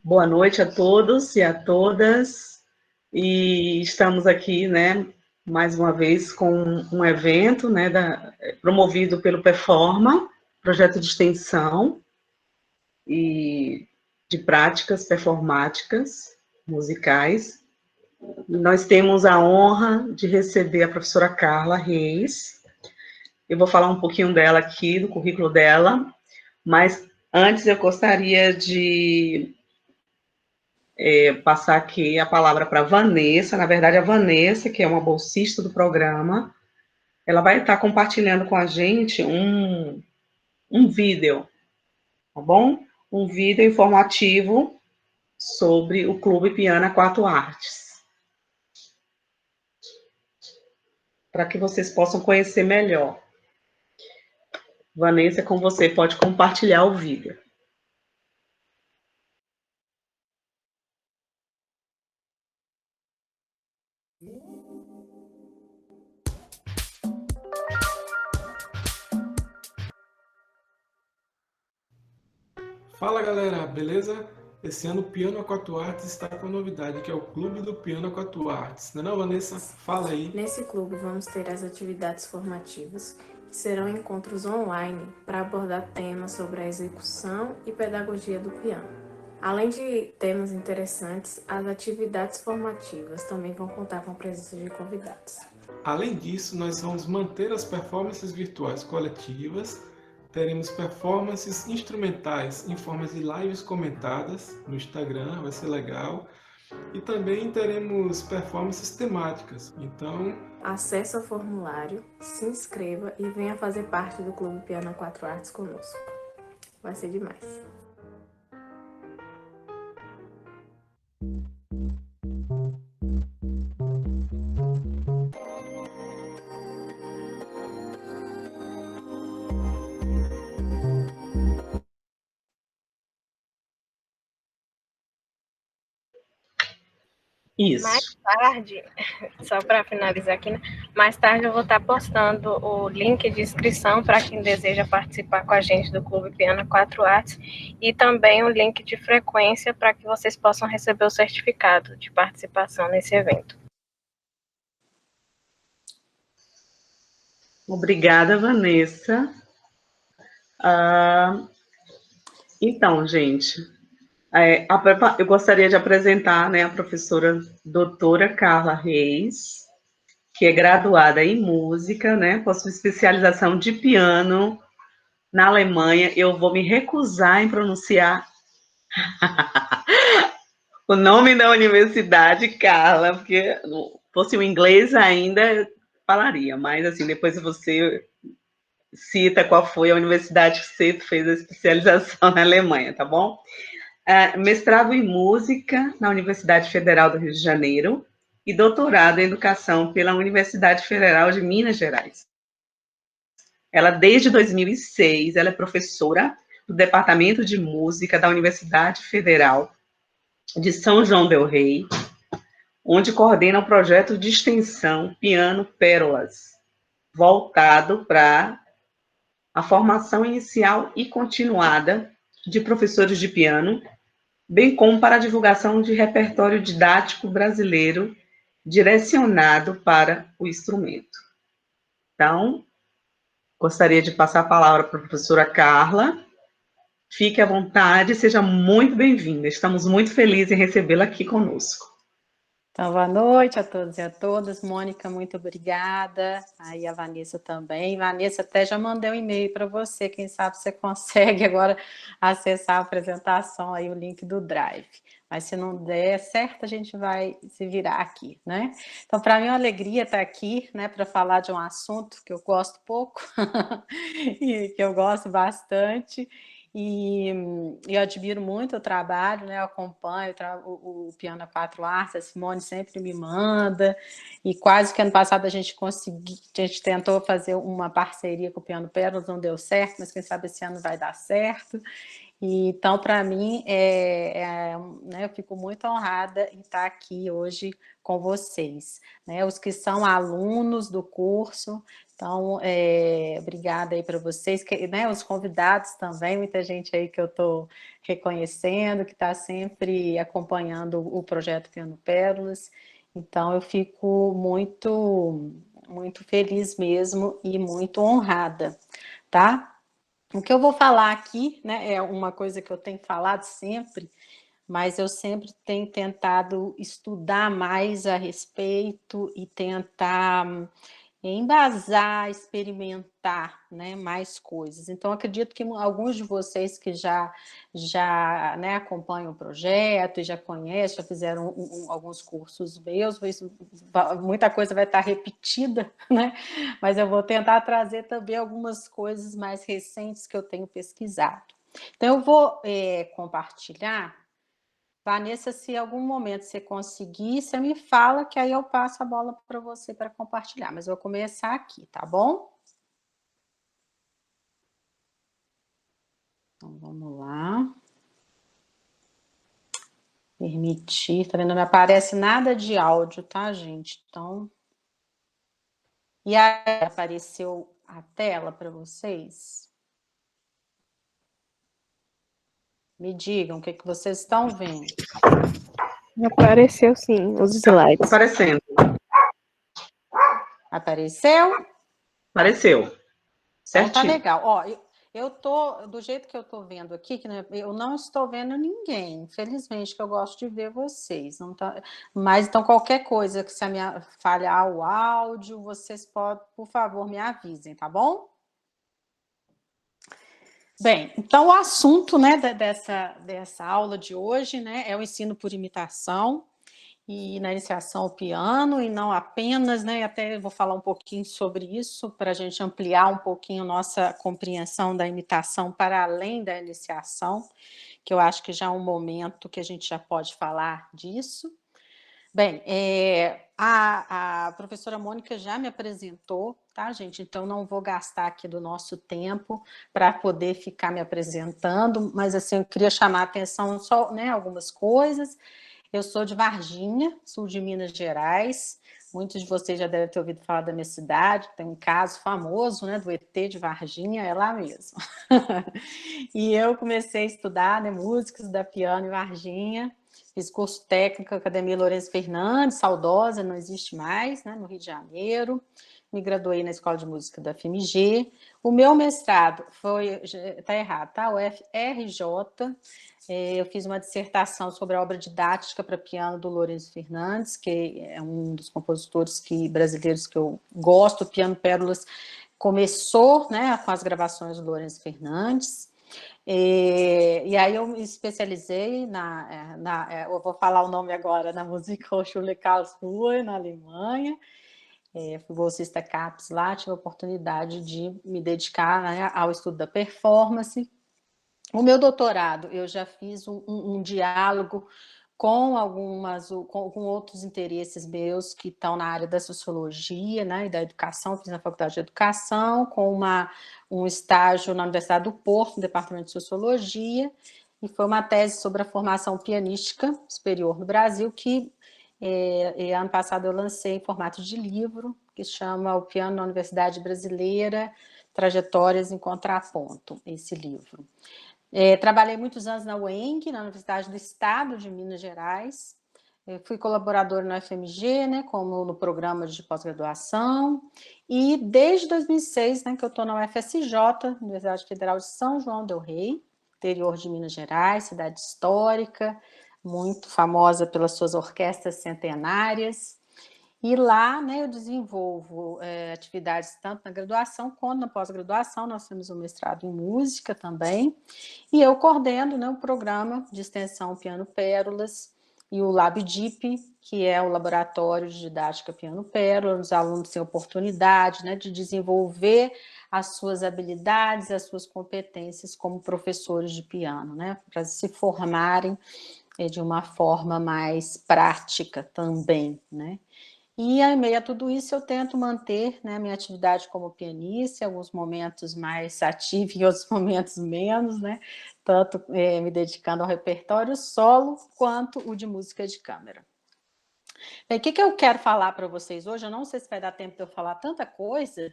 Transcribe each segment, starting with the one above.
Boa noite a todos e a todas. E estamos aqui, né, mais uma vez com um evento, né, promovido pelo Performa, projeto de extensão e de práticas performáticas musicais. Nós temos a honra de receber a professora Carla Reis. Eu vou falar um pouquinho dela aqui, do currículo dela, mas antes eu gostaria de passar aqui a palavra para a Vanessa. Na verdade, a Vanessa, que é uma bolsista do programa, ela vai estar compartilhando com a gente um vídeo, tá bom? Um vídeo informativo sobre o Clube Piana Quatro Artes, para que vocês possam conhecer melhor. Vanessa, com você, pode compartilhar o vídeo. Fala galera, beleza? Esse ano o Piano a Quatro Artes está com novidade, que é o Clube do Piano a Quatro Artes. Não é não, Vanessa? Fala aí. Nesse clube vamos ter as atividades formativas, que serão encontros online para abordar temas sobre a execução e pedagogia do piano. Além de temas interessantes, as atividades formativas também vão contar com a presença de convidados. Além disso, nós vamos manter as performances virtuais coletivas, teremos performances instrumentais em formas de lives comentadas no Instagram, vai ser legal. E também teremos performances temáticas, então... Acesse o formulário, se inscreva e venha fazer parte do Clube Piano a Quatro Artes conosco. Vai ser demais. Isso. Mais tarde, só para finalizar aqui, né? Mais tarde eu vou estar postando o link de inscrição para quem deseja participar com a gente do Clube Piano Quatro Artes e também o link de frequência para que vocês possam receber o certificado de participação nesse evento. Obrigada, Vanessa. Então, gente, eu gostaria de apresentar, né, a professora doutora Carla Reis, que é graduada em música, né, possui especialização de piano na Alemanha. Eu vou me recusar em pronunciar o nome da universidade, Carla, porque se fosse o inglês ainda falaria, mas assim, depois você cita qual foi a universidade que você fez a especialização na Alemanha, tá bom? Mestrado em música na Universidade Federal do Rio de Janeiro e doutorado em educação pela Universidade Federal de Minas Gerais. Ela, desde 2006, ela é professora do Departamento de Música da Universidade Federal de São João del Rei, onde coordena o projeto de extensão Piano Pérolas, voltado para a formação inicial e continuada de professores de piano, bem como para a divulgação de repertório didático brasileiro direcionado para o instrumento. Então, gostaria de passar a palavra para a professora Carla. Fique à vontade, seja muito bem-vinda. Estamos muito felizes em recebê-la aqui conosco. Então, boa noite a todos e a todas. Mônica, muito obrigada. Aí a Vanessa também. Vanessa, até já mandei um e-mail para você. Quem sabe você consegue agora acessar a apresentação, aí o link do Drive. Mas se não der certo, a gente vai se virar aqui, né? Então, para mim é uma alegria estar aqui, né, para falar de um assunto que eu gosto pouco e que eu gosto bastante. E eu admiro muito o trabalho, né? Eu acompanho o Piano a Quatro Artes, a Simone sempre me manda, e quase que ano passado a gente tentou fazer uma parceria com o Piano Pérolas, não deu certo, mas quem sabe esse ano vai dar certo. E, então, para mim, né, eu fico muito honrada em estar aqui hoje com vocês, né? Os que são alunos do curso Então, obrigada aí para vocês, né, os convidados também, muita gente aí que eu estou reconhecendo, que está sempre acompanhando o projeto Piano Pérolas. Então, eu fico muito, muito feliz mesmo e muito honrada, tá? O que eu vou falar aqui, né, é uma coisa que eu tenho falado sempre, mas eu sempre tenho tentado estudar mais a respeito e tentar embasar, experimentar, né, mais coisas. Então, acredito que alguns de vocês que né, acompanham o projeto e já conhecem, já fizeram alguns cursos meus, muita coisa vai estar repetida, né? Mas eu vou tentar trazer também algumas coisas mais recentes que eu tenho pesquisado. Então, eu vou compartilhar. Vanessa, se em algum momento você conseguir, você me fala que aí eu passo a bola para você para compartilhar. Mas eu vou começar aqui, tá bom? Então, vamos lá. Permitir, tá vendo? Não me aparece nada de áudio, tá, gente? Então... E aí, apareceu a tela para vocês? Me digam o que vocês estão vendo. Apareceu sim, os slides. Aparecendo. Apareceu? Apareceu. Então Certinho. tá legal. Ó, eu tô, do jeito que eu tô vendo aqui, que eu não estou vendo ninguém, infelizmente, que eu gosto de ver vocês. Não tá, mas então qualquer coisa que se a minha falhar o áudio, vocês podem, por favor, me avisem, tá bom? Bem, então o assunto, né, dessa aula de hoje, né, é o ensino por imitação e na iniciação ao piano, e não apenas, né, até vou falar um pouquinho sobre isso, para a gente ampliar um pouquinho nossa compreensão da imitação para além da iniciação, que eu acho que já é um momento que a gente já pode falar disso. Bem, a professora Mônica já me apresentou, tá, gente? Então, não vou gastar aqui do nosso tempo para poder ficar me apresentando, mas, assim, eu queria chamar a atenção só, né, algumas coisas. Eu sou de Varginha, sul de Minas Gerais. Muitos de vocês já devem ter ouvido falar da minha cidade. Tem um caso famoso, né, do ET de Varginha, é lá mesmo. E eu comecei a estudar, né, música, estudar piano em Varginha. Fiz curso técnico na Academia Lourenço Fernandes, saudosa, não existe mais, né, no Rio de Janeiro. Me graduei na Escola de Música da FMG. O meu mestrado foi, tá errado, tá? O FRJ. Eu fiz uma dissertação sobre a obra didática para piano do Lourenço Fernandes, que é um dos compositores brasileiros que eu gosto. O Piano Pérolas começou, né, com as gravações do Lourenço Fernandes. E aí eu me especializei eu vou falar o nome agora, na Musikhochschule Karlsruhe, na Alemanha. Fui bolsista CAPES lá, tive a oportunidade de me dedicar, né, ao estudo da performance. O meu doutorado, eu já fiz um diálogo com com outros interesses meus que estão na área da sociologia, né, e da educação. Fiz na Faculdade de Educação, com um estágio na Universidade do Porto, no Departamento de Sociologia, e foi uma tese sobre a formação pianística superior no Brasil, que ano passado eu lancei em formato de livro, que se chama O Piano na Universidade Brasileira, Trajetórias em Contraponto, esse livro. Trabalhei muitos anos na UENG, na Universidade do Estado de Minas Gerais. Fui colaboradora no FMG, né, como no programa de pós-graduação. E desde 2006, né, que eu estou na UFSJ, Universidade Federal de São João del Rei, interior de Minas Gerais, cidade histórica, muito famosa pelas suas orquestras centenárias. E lá, né, eu desenvolvo atividades tanto na graduação quanto na pós-graduação. Nós temos um mestrado em música também. E eu coordeno, né, o programa de extensão Piano Pérolas e o LabDip, que é o Laboratório de Didática Piano Pérolas. Os alunos têm oportunidade, né, de desenvolver as suas habilidades, as suas competências como professores de piano, né, para se formarem de uma forma mais prática também, né. E, em meio a tudo isso, eu tento manter, né, a minha atividade como pianista, em alguns momentos mais ativa e em outros momentos menos, né, tanto me dedicando ao repertório solo, quanto o de música de câmara. Bem, o que eu quero falar para vocês hoje? Eu não sei se vai dar tempo de eu falar tanta coisa,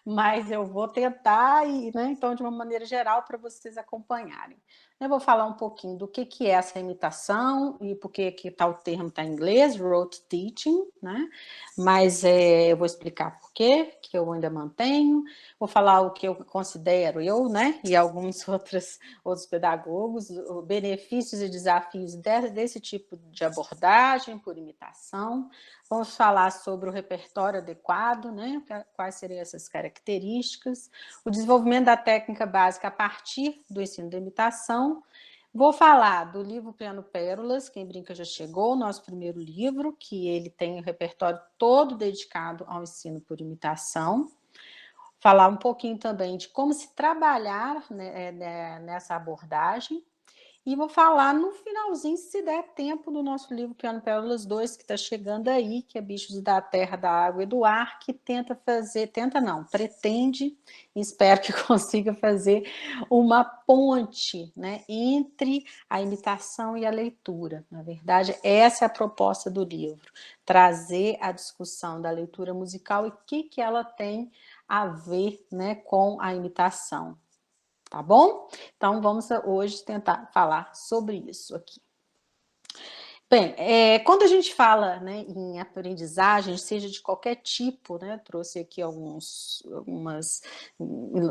mas eu vou tentar, né, então, de uma maneira geral, para vocês acompanharem. Eu vou falar um pouquinho do que é essa imitação e por que está o termo está em inglês, rote teaching, né? Mas eu vou explicar por quê, que eu ainda mantenho. Vou falar o que eu considero, né, e alguns outros pedagogos, os benefícios e desafios desse tipo de abordagem por imitação. Vamos falar sobre o repertório adequado, né? Quais seriam essas características, o desenvolvimento da técnica básica a partir do ensino da imitação. Vou falar do livro Piano Pérolas, Quem Brinca Já Chegou, nosso primeiro livro, que ele tem o repertório todo dedicado ao ensino por imitação. Falar um pouquinho também de como se trabalhar, né, nessa abordagem. E vou falar no finalzinho, se der tempo, do nosso livro Piano Pérolas 2, que está chegando aí, que é Bichos da Terra, da Água e do Ar, que pretende, e espero que consiga fazer uma ponte, né, entre a imitação e a leitura. Na verdade, essa é a proposta do livro, trazer a discussão da leitura musical e o que ela tem a ver, né, com a imitação. Tá bom? Então, vamos hoje tentar falar sobre isso aqui. Bem, quando a gente fala, né, em aprendizagem, seja de qualquer tipo, né, trouxe aqui algumas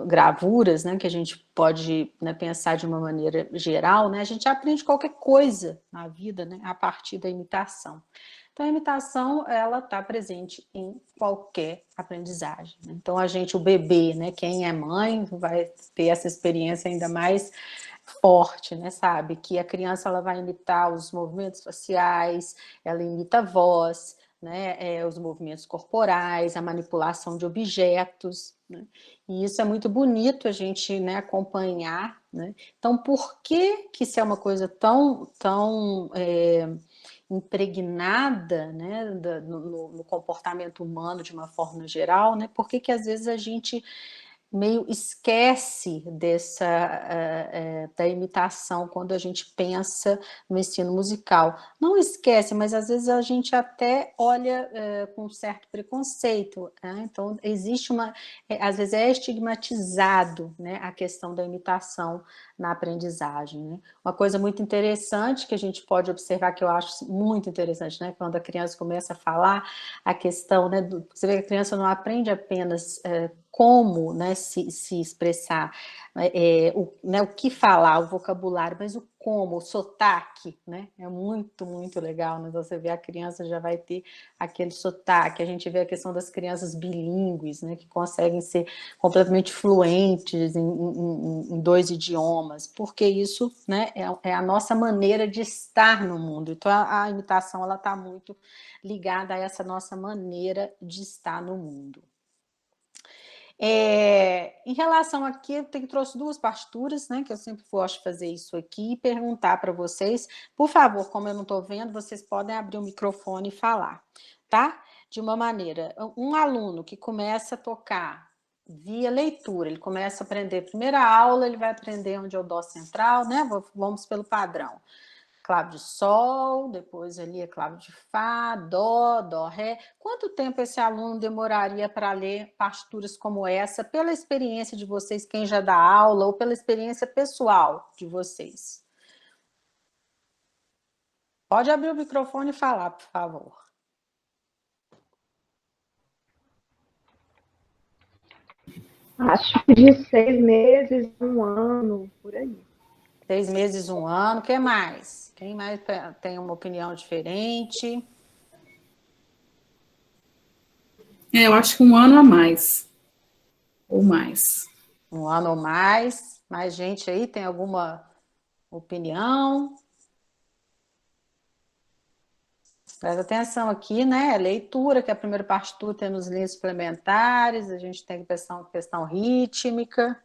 gravuras, né, que a gente pode, né, pensar de uma maneira geral, né, a gente aprende qualquer coisa na vida, né, a partir da imitação. Então, a imitação, ela está presente em qualquer aprendizagem. Né? Então, o bebê, né, quem é mãe, vai ter essa experiência ainda mais forte, né, sabe? Que a criança ela vai imitar os movimentos faciais, ela imita a voz, né, os movimentos corporais, a manipulação de objetos, né? E isso é muito bonito a gente, né, acompanhar, né? Então, por que se é uma coisa tão impregnada, né, no comportamento humano de uma forma geral, né? Por que às vezes a gente meio esquece da imitação quando a gente pensa no ensino musical? Não esquece, mas às vezes a gente até olha com certo preconceito, né? Então existe às vezes é estigmatizado, né, a questão da imitação na aprendizagem, né? Uma coisa muito interessante que a gente pode observar, que eu acho muito interessante, né, quando a criança começa a falar, a questão, né, você vê que a criança não aprende apenas como, né, se expressar, o que falar, o vocabulário, mas o como, o sotaque, né? É muito, muito legal, né? Você vê a criança já vai ter aquele sotaque, a gente vê a questão das crianças bilíngues, né, que conseguem ser completamente fluentes em dois idiomas, porque isso, né, é a nossa maneira de estar no mundo. Então, a imitação ela está muito ligada a essa nossa maneira de estar no mundo. Em relação aqui, eu trouxe duas partituras, né, que eu sempre gosto de fazer isso aqui, e perguntar para vocês, por favor, como eu não estou vendo, vocês podem abrir o microfone e falar, tá? De uma maneira, um aluno que começa a tocar via leitura, ele começa a aprender, primeira aula, ele vai aprender onde é o dó central, né? Vamos pelo padrão. Clave de sol, depois ali é clave de fá, dó, ré. Quanto tempo esse aluno demoraria para ler partituras como essa, pela experiência de vocês, quem já dá aula, ou pela experiência pessoal de vocês? Pode abrir o microfone e falar, por favor. Acho que de 6 meses, 1 ano, por aí. 6 meses, 1 ano, o que mais? Quem mais tem uma opinião diferente? Eu acho que 1 ano a mais. Ou mais. 1 ano ou mais. Mais gente aí tem alguma opinião? Presta atenção aqui, né? Leitura, que é a primeira partitura, temos linhas suplementares, a gente tem questão rítmica.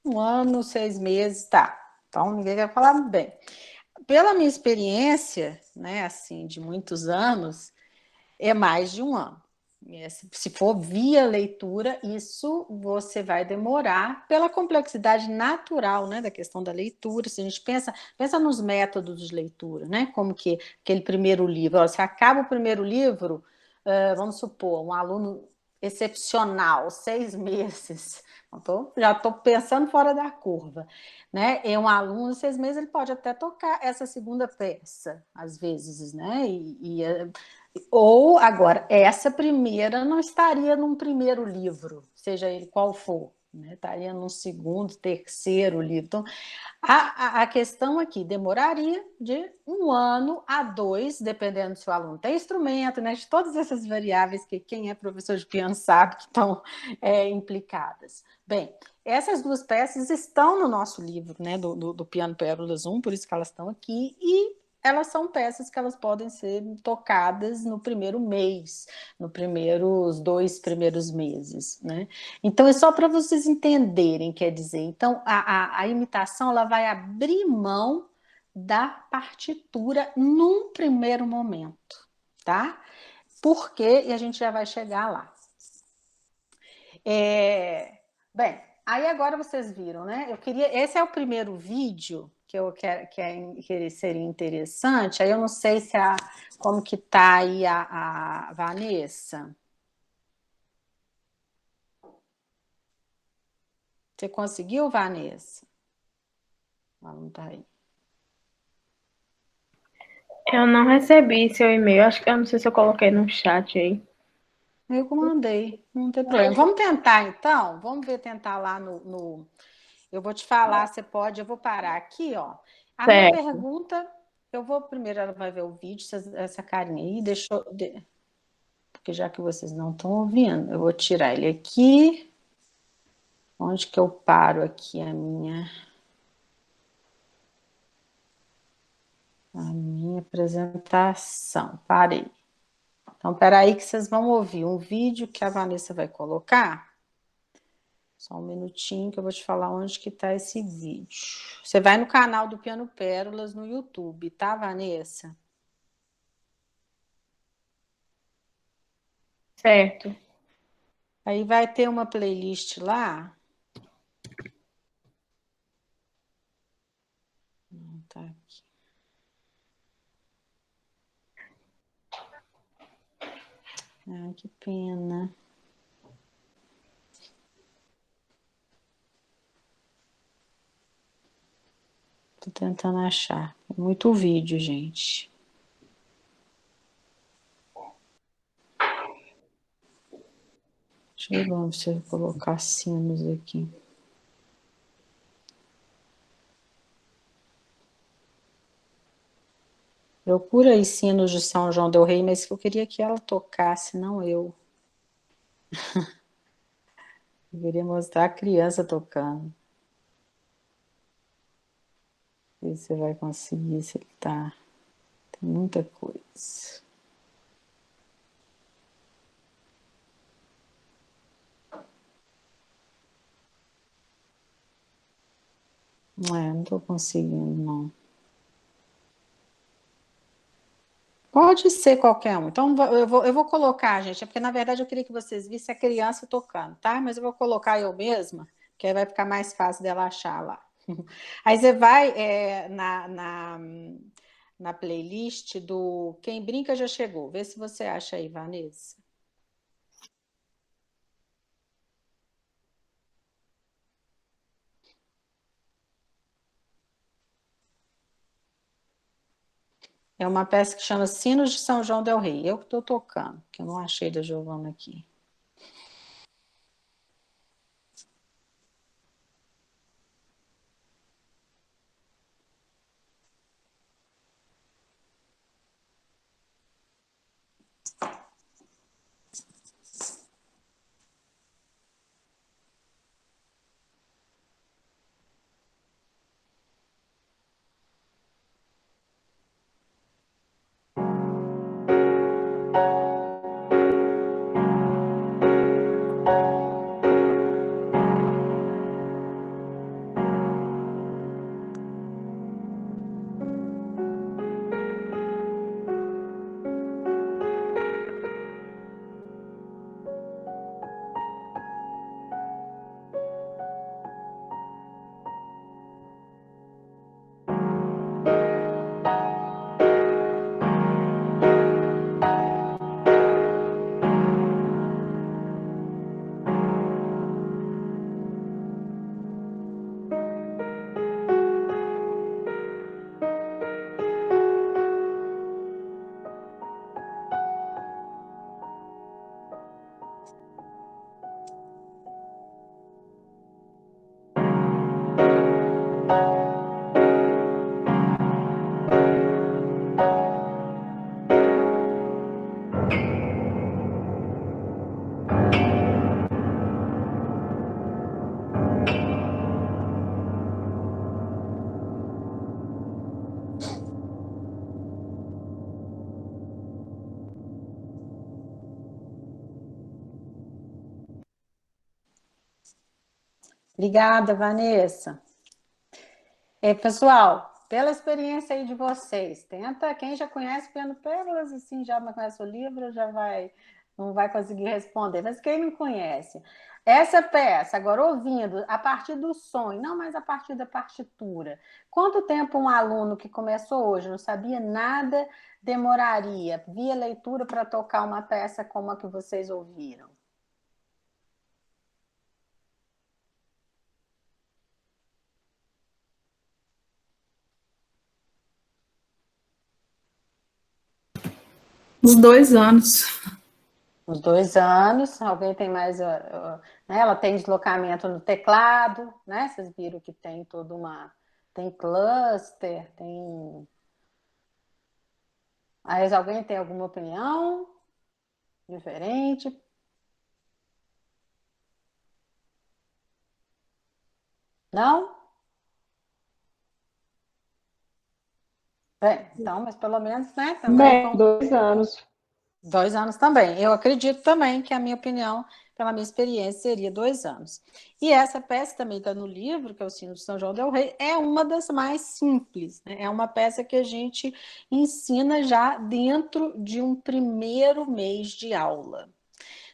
1 ano, 6 meses, tá. Então, ninguém vai falar bem. Pela minha experiência, né, assim, de muitos anos, é mais de 1 ano. Se for via leitura, isso você vai demorar pela complexidade natural, né, da questão da leitura. Se a gente pensa nos métodos de leitura, né, como que aquele primeiro livro, se acaba o primeiro livro, vamos supor, um aluno excepcional, 6 meses, já estou pensando fora da curva, né? E um aluno, 6 meses, ele pode até tocar essa segunda peça, às vezes, né? Ou, agora, essa primeira não estaria num primeiro livro, seja ele qual for, né? Estaria num segundo, terceiro livro. Então, a questão aqui demoraria de 1 ano a 2, dependendo se o aluno tem instrumento, né? De todas essas variáveis que quem é professor de piano sabe que estão implicadas. Bem, essas 2 peças estão no nosso livro, né? Do Piano Pérolas 1, por isso que elas estão aqui, e elas são peças que elas podem ser tocadas no primeiro mês, nos primeiros 2 primeiros meses, né? Então, é só para vocês entenderem, quer dizer, então, a imitação, ela vai abrir mão da partitura num primeiro momento, tá? Por quê? E a gente já vai chegar lá. Bem, aí agora vocês viram, né? Esse é o primeiro vídeo que eu quero, que seria interessante. Aí eu não sei como que tá aí a Vanessa. Você conseguiu, Vanessa? Ela não tá aí. Eu não recebi seu e-mail. Acho que eu não sei se eu coloquei no chat aí. Eu mandei, não tem problema. Vamos tentar, então? Vamos tentar lá no... Eu vou te falar, você pode... Eu vou parar aqui, ó. A minha pergunta... Eu vou primeiro, ela vai ver o vídeo, essa carinha aí, porque já que vocês não estão ouvindo, eu vou tirar ele aqui. Onde que eu paro aqui a minha apresentação? Parei. Então, peraí que vocês vão ouvir um vídeo que a Vanessa vai colocar. Só um minutinho que eu vou te falar onde que tá esse vídeo. Você vai no canal do Piano Pérolas no YouTube, tá, Vanessa? Certo. Aí vai ter uma playlist lá. Não tá aqui. Ah, que pena. Tô tentando achar. É muito vídeo, gente. Deixa eu ver se eu colocar sinos aqui. Procura aí sinos de São João del Rei, mas eu queria que ela tocasse, não eu. Eu queria mostrar a criança tocando. Não sei se você vai conseguir, se ele tá... Tem muita coisa. Não tô conseguindo, não. Pode ser qualquer um. Então, eu vou colocar, gente, porque na verdade eu queria que vocês vissem a criança tocando, tá? Mas eu vou colocar eu mesma, que aí vai ficar mais fácil dela achar lá. Aí você vai na playlist do Quem Brinca Já Chegou. Vê se você acha aí, Vanessa. É uma peça que chama Sinos de São João del Rei. Eu que estou tocando, que eu não achei da Giovana aqui. Obrigada, Vanessa. Pessoal, pela experiência aí de vocês, tenta, quem já conhece Piano Pérolas, assim, já conhece o livro, não vai conseguir responder, mas quem não conhece, essa peça, agora ouvindo, a partir do sonho, não mais a partir da partitura, quanto tempo um aluno que começou hoje, não sabia nada, demoraria, via leitura para tocar uma peça como a que vocês ouviram? Uns 2 anos. Uns 2 anos, alguém tem mais... né? Ela tem deslocamento no teclado, né? Vocês viram que tem toda uma... Tem cluster, tem... Aí alguém tem alguma opinião diferente? Não? Bem, então, mas pelo menos, né? Também Bem, 2 anos. 2 anos também. Eu acredito também que a minha opinião, pela minha experiência, seria 2 anos. E essa peça também está no livro, que é o Sino de São João del Rei, é uma das mais simples, né? É uma peça que a gente ensina já dentro de um primeiro mês de aula.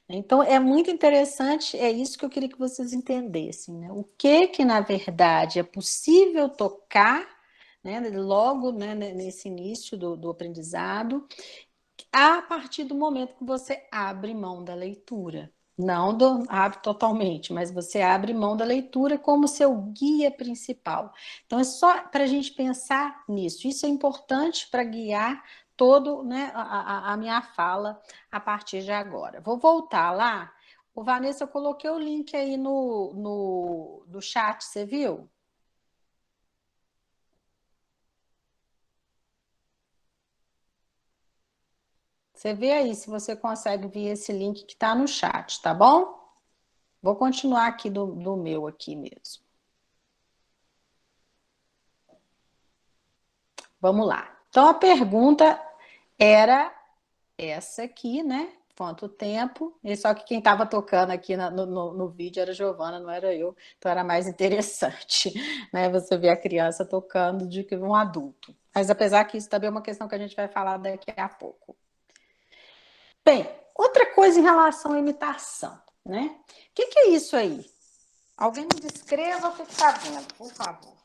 Então, é muito interessante, é isso que eu queria que vocês entendessem, né? O que, na verdade, é possível tocar, né, logo, né, nesse início do aprendizado, a partir do momento que você abre mão da leitura. Não abre totalmente, mas você abre mão da leitura como seu guia principal. Então, é só para a gente pensar nisso. Isso é importante para guiar todo, né, a minha fala a partir de agora. Vou voltar lá. O Vanessa, eu coloquei o link aí no chat, você viu? Você vê aí se você consegue ver esse link que está no chat, tá bom? Vou continuar aqui do meu aqui mesmo. Vamos lá. Então, a pergunta era essa aqui, né? Quanto tempo? E só que quem estava tocando aqui no vídeo era a Giovana, não era eu. Então, era mais interessante, né? Você ver a criança tocando do que um adulto. Mas, apesar que isso também é uma questão que a gente vai falar daqui a pouco. Bem, outra coisa em relação à imitação, né? O que é isso aí? Alguém me descreva o que está vendo, por favor.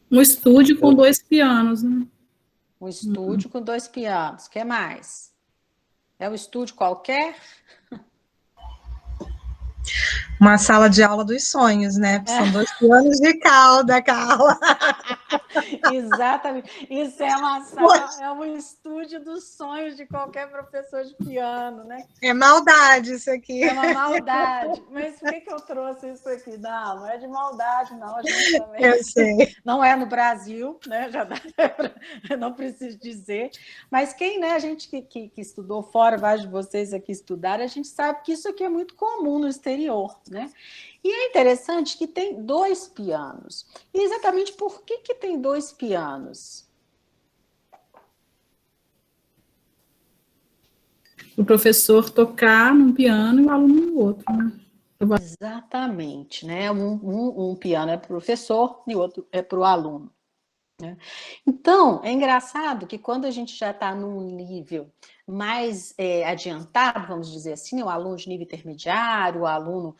Um estúdio com 2 pianos, né? Um estúdio com 2 pianos. O que mais? É um estúdio qualquer? Uma sala de aula dos sonhos, né? São 2 pianos de cauda, Carla. Exatamente. Isso é uma sala, é um estúdio dos sonhos de qualquer professor de piano, né? É maldade isso aqui. É uma maldade. Mas por que eu trouxe isso aqui? Não, não é de maldade, não. A gente também... Eu sei. Não é no Brasil, né? Já dá pra... não preciso dizer. Mas quem, né? A gente que estudou fora, vários de vocês aqui estudaram, a gente sabe que isso aqui é muito comum no exterior, né? E é interessante que tem 2 pianos. E exatamente por que tem 2 pianos? O professor tocar num piano e o aluno no outro, né? Exatamente, né? Um piano é para o professor e o outro é para o aluno. Né? Então, é engraçado que quando a gente já está num nível mais adiantado, vamos dizer assim, o aluno de nível intermediário, o aluno...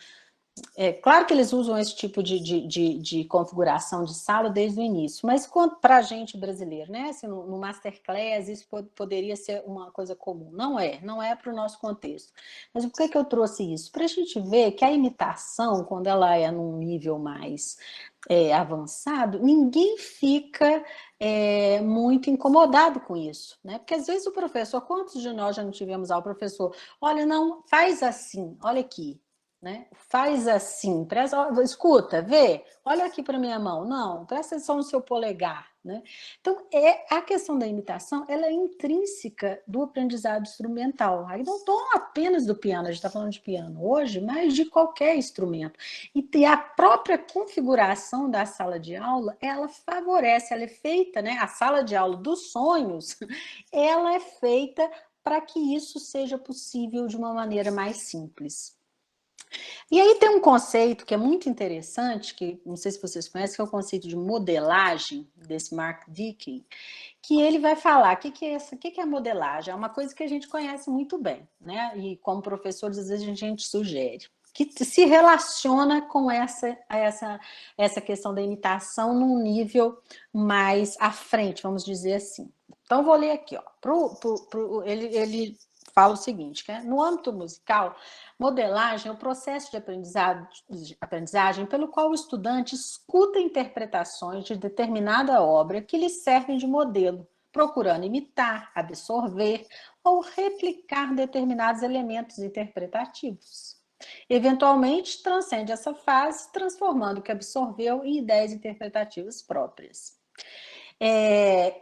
claro que eles usam esse tipo de configuração de sala desde o início, mas para a gente brasileiro, né? Assim, no Masterclass, isso poderia ser uma coisa comum. Não é para o nosso contexto. Mas por que eu trouxe isso? Para a gente ver que a imitação, quando ela é num nível mais avançado, ninguém fica muito incomodado com isso, né? Porque às vezes o professor, quantos de nós já não tivemos ao professor? Olha, não, faz assim, olha aqui. Né? Faz assim, escuta, vê, olha aqui para minha mão, não, presta atenção no seu polegar, né? Então, a questão da imitação, ela é intrínseca do aprendizado instrumental, aí não apenas do piano, a gente está falando de piano hoje, mas de qualquer instrumento, e a própria configuração da sala de aula, ela favorece, ela é feita, né? A sala de aula dos sonhos, ela é feita para que isso seja possível de uma maneira mais simples. E aí tem um conceito que é muito interessante, que não sei se vocês conhecem, que é o conceito de modelagem, desse Mark Dickin, que ele vai falar o que é a modelagem. É uma coisa que a gente conhece muito bem, né? E como professores, às vezes a gente sugere, que se relaciona com essa questão da imitação num nível mais à frente, vamos dizer assim. Então, vou ler aqui, ó. Ele fala o seguinte, que no âmbito musical, modelagem é o processo de aprendizagem pelo qual o estudante escuta interpretações de determinada obra que lhe servem de modelo, procurando imitar, absorver ou replicar determinados elementos interpretativos. Eventualmente, transcende essa fase, transformando o que absorveu em ideias interpretativas próprias.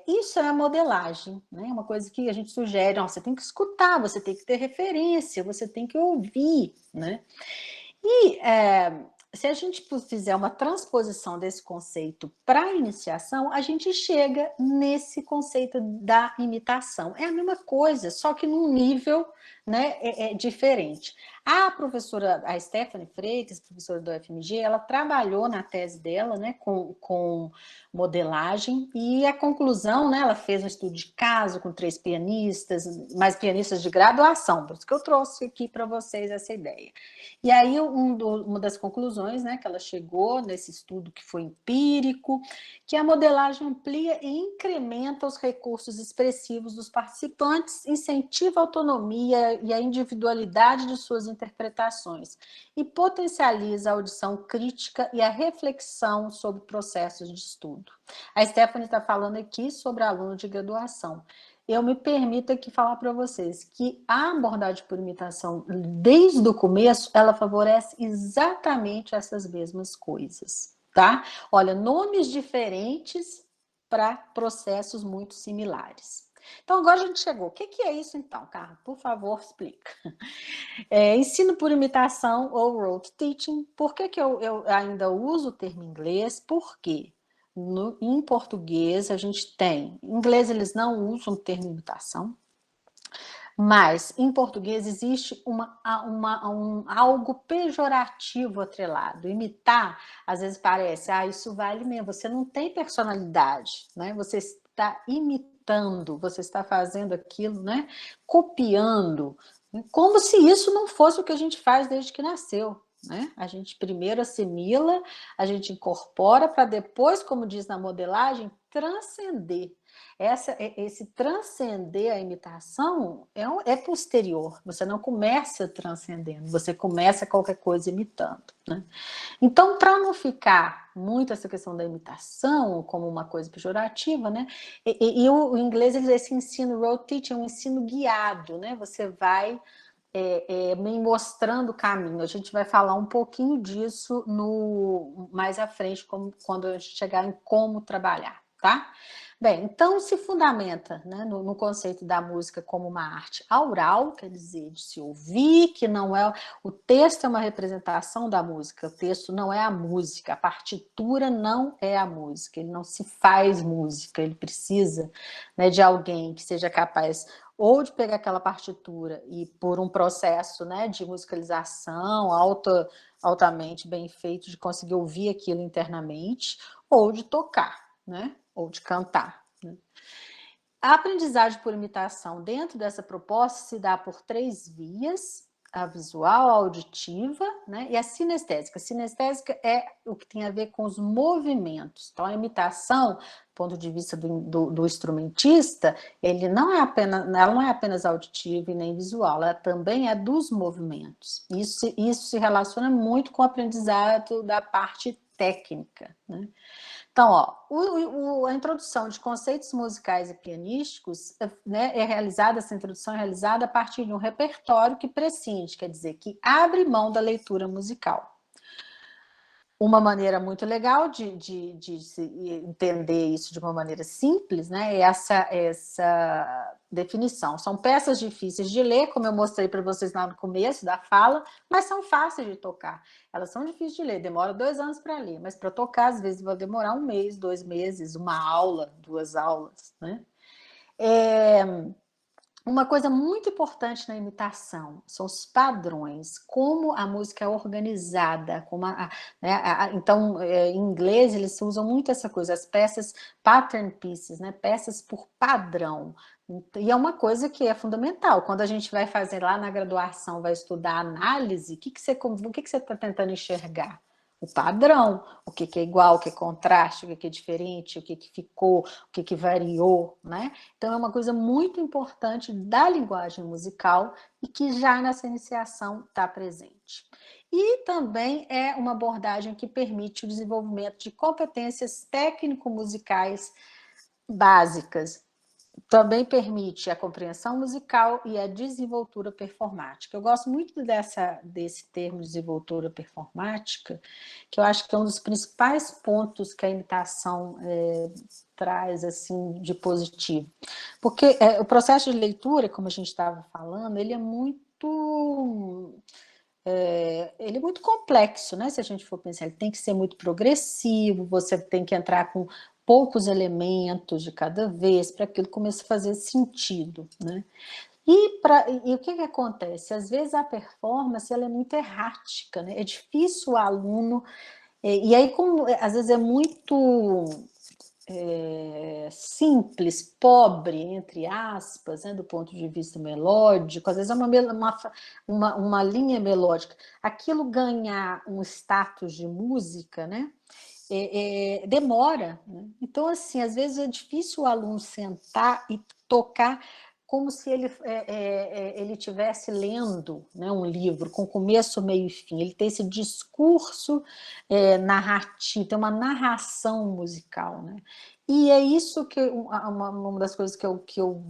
Isso é a modelagem, né? Uma coisa que a gente sugere, você tem que escutar, você tem que ter referência, você tem que ouvir, né? E se a gente fizer uma transposição desse conceito para a iniciação, a gente chega nesse conceito da imitação. É a mesma coisa, só que num nível, né, diferente. A professora, a Stephanie Freitas, professora do UFMG, ela trabalhou na tese dela, né, com modelagem, e a conclusão, né, ela fez um estudo de caso com 3 pianistas, mais pianistas de graduação, por isso que eu trouxe aqui para vocês essa ideia. E aí, uma das conclusões, né, que ela chegou nesse estudo que foi empírico, que a modelagem amplia e incrementa os recursos expressivos dos participantes, incentiva a autonomia e a individualidade de suas interpretações e potencializa a audição crítica e a reflexão sobre processos de estudo. A Stephanie está falando aqui sobre aluno de graduação. Eu me permito aqui falar para vocês que a abordagem por imitação, desde o começo, ela favorece exatamente essas mesmas coisas, tá? Olha, nomes diferentes para processos muito similares. Então, agora a gente chegou. O que é isso, então, Carla? Por favor, explica. Ensino por imitação ou rote teaching. Por que eu ainda uso o termo inglês? Por quê? Em português, a gente tem... Em inglês, eles não usam o termo imitação, mas em português existe algo pejorativo atrelado. Imitar, às vezes parece, isso vale mesmo, você não tem personalidade, né? Você está imitando, você está fazendo aquilo, né? Copiando, como se isso não fosse o que a gente faz desde que nasceu. Né? A gente primeiro assimila, a gente incorpora para depois, como diz na modelagem, transcender. Esse transcender a imitação é posterior, você não começa transcendendo, você começa qualquer coisa imitando. Né? Então, para não ficar muito essa questão da imitação como uma coisa pejorativa, né? E o inglês, esse ensino rote teaching é um ensino guiado, né? Você vai me mostrando o caminho. A gente vai falar um pouquinho disso mais à frente, quando a gente chegar em como trabalhar, tá? Bem, então se fundamenta, né, no conceito da música como uma arte aural, quer dizer, de se ouvir, que não é... O texto é uma representação da música, o texto não é a música, a partitura não é a música, ele não se faz música, ele precisa, né, de alguém que seja capaz ou de pegar aquela partitura e por um processo, né, de musicalização altamente bem feito, de conseguir ouvir aquilo internamente, ou de tocar, né, ou de cantar. Né. A aprendizagem por imitação dentro dessa proposta se dá por 3 vias: a visual, a auditiva, né, e a sinestésica. A sinestésica é o que tem a ver com os movimentos. Então, a imitação, do ponto de vista do instrumentista, ela não é apenas auditiva e nem visual, ela também é dos movimentos. Isso se relaciona muito com o aprendizado da parte técnica, né? Então, a introdução de conceitos musicais e pianísticos, né, essa introdução é realizada a partir de um repertório que prescinde, quer dizer, que abre mão da leitura musical. Uma maneira muito legal de se entender isso de uma maneira simples, né, é essa definição. São peças difíceis de ler, como eu mostrei para vocês lá no começo da fala, mas são fáceis de tocar. Elas são difíceis de ler, demora 2 anos para ler, mas para tocar, às vezes, vai demorar 1 mês, 2 meses, 1 aula, 2 aulas. Né? Uma coisa muito importante na imitação são os padrões, como a música é organizada, como então, em inglês, eles usam muito essa coisa, as peças pattern pieces, né? Peças por padrão. E é uma coisa que é fundamental. Quando a gente vai fazer lá na graduação, vai estudar análise, o que você está tentando enxergar? O padrão, o que é igual, o que é contraste, o que é diferente, o que ficou, o que variou, né? Então é uma coisa muito importante da linguagem musical e que já nessa iniciação está presente. E também é uma abordagem que permite o desenvolvimento de competências técnico-musicais básicas. Também permite a compreensão musical e a desenvoltura performática. Eu gosto muito desse termo desenvoltura performática, que eu acho que é um dos principais pontos que a imitação traz assim, de positivo. Porque o processo de leitura, como a gente estava falando, ele é muito complexo, né? Se a gente for pensar, ele tem que ser muito progressivo, você tem que entrar com poucos elementos de cada vez para aquilo começar a fazer sentido, né? E o que acontece? Às vezes a performance ela é muito errática, né? É difícil o aluno... E aí, como às vezes é muito simples, pobre, entre aspas, né, do ponto de vista melódico, às vezes é uma linha melódica. Aquilo ganhar um status de música, né? Demora, né? Então, assim, às vezes é difícil o aluno sentar e tocar como se ele estivesse lendo, né, um livro com começo, meio e fim. Ele tem esse discurso narrativo, tem uma narração musical, né? E é isso que uma das coisas que eu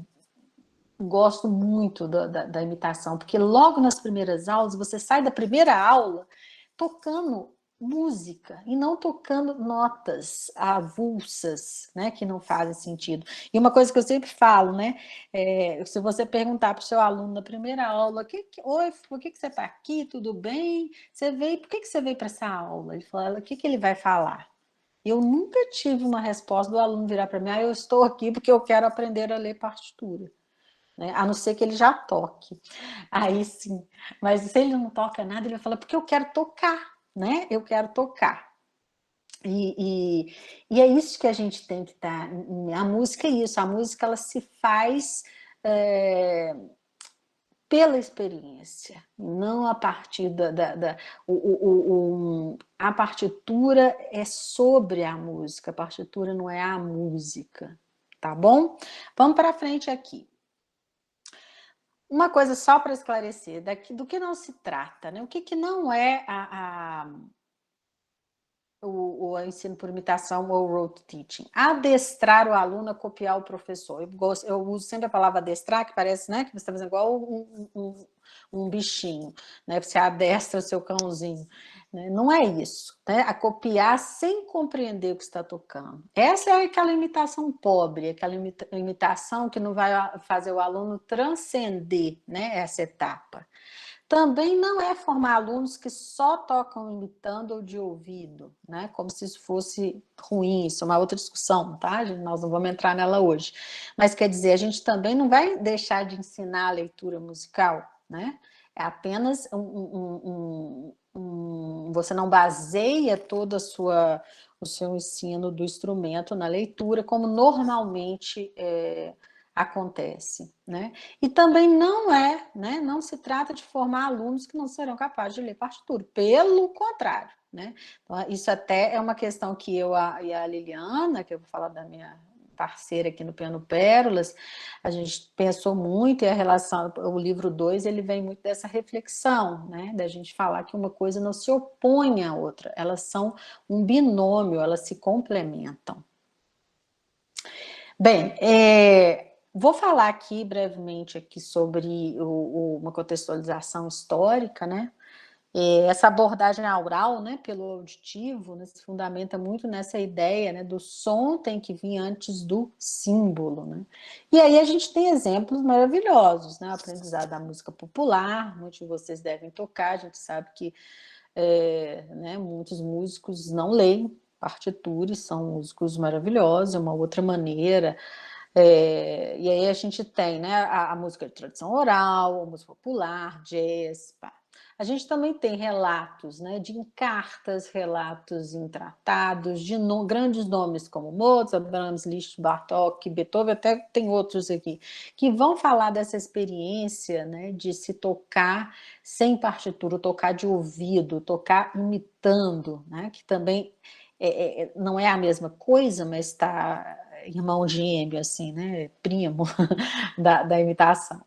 gosto muito da imitação, porque logo nas primeiras aulas, você sai da primeira aula tocando música e não tocando notas avulsas, né, que não fazem sentido. E uma coisa que eu sempre falo, né, se você perguntar para o seu aluno na primeira aula, oi, por que você está aqui, tudo bem? Por que você veio para essa aula? Ele fala, o que ele vai falar? Eu nunca tive uma resposta do aluno virar para mim, eu estou aqui porque eu quero aprender a ler partitura. Né? A não ser que ele já toque. Aí sim. Mas se ele não toca nada, ele vai falar, porque eu quero tocar, né? Eu quero tocar. E é isso que a gente tem que estar... A música é isso, a música ela se faz pela experiência, não a partir a partitura é sobre a música, a partitura não é a música, tá bom? Vamos para frente aqui. Uma coisa só para esclarecer, do que não se trata, né? O que não é o ensino por imitação ou rote teaching? Adestrar o aluno a copiar o professor. Eu uso sempre a palavra adestrar, que parece, né, que você está fazendo igual um bichinho, né? Você adestra o seu cãozinho. Né? Não é isso, né? A copiar sem compreender o que está tocando. Essa é aquela imitação pobre, aquela imitação que não vai fazer o aluno transcender, né, essa etapa. Também não é formar alunos que só tocam imitando ou de ouvido, né? Como se isso fosse ruim, isso é uma outra discussão, tá? Nós não vamos entrar nela hoje. Mas quer dizer, a gente também não vai deixar de ensinar a leitura musical, né? É apenas você não baseia todo o seu ensino do instrumento na leitura, como normalmente acontece, né? E também não se trata de formar alunos que não serão capazes de ler partitura, pelo contrário, né? Então, isso até é uma questão que eu e a Liliana, que eu vou falar da minha parceira aqui no Piano Pérolas, a gente pensou muito, e a relação, o livro 2, ele vem muito dessa reflexão, né? Da gente falar que uma coisa não se opõe à outra, elas são um binômio, elas se complementam. Bem, vou falar aqui brevemente aqui sobre uma contextualização histórica, né? Essa abordagem aural, né, pelo auditivo, né, se fundamenta muito nessa ideia, né, do som tem que vir antes do símbolo, né? E aí a gente tem exemplos maravilhosos, né? O aprendizado da música popular, muitos de vocês devem tocar, a gente sabe que né, muitos músicos não leem partituras, são músicos maravilhosos, é uma outra maneira E aí a gente tem, né, a música de tradição oral, a música popular, jazz, pá. A gente também tem relatos, né, de cartas, relatos em tratados, de grandes nomes como Mozart, Brahms, Liszt, Bartók, Beethoven, até tem outros aqui, que vão falar dessa experiência, né, de se tocar sem partitura, tocar de ouvido, tocar imitando, né, que também não é a mesma coisa, mas está irmão gêmeo, assim, né, primo da imitação.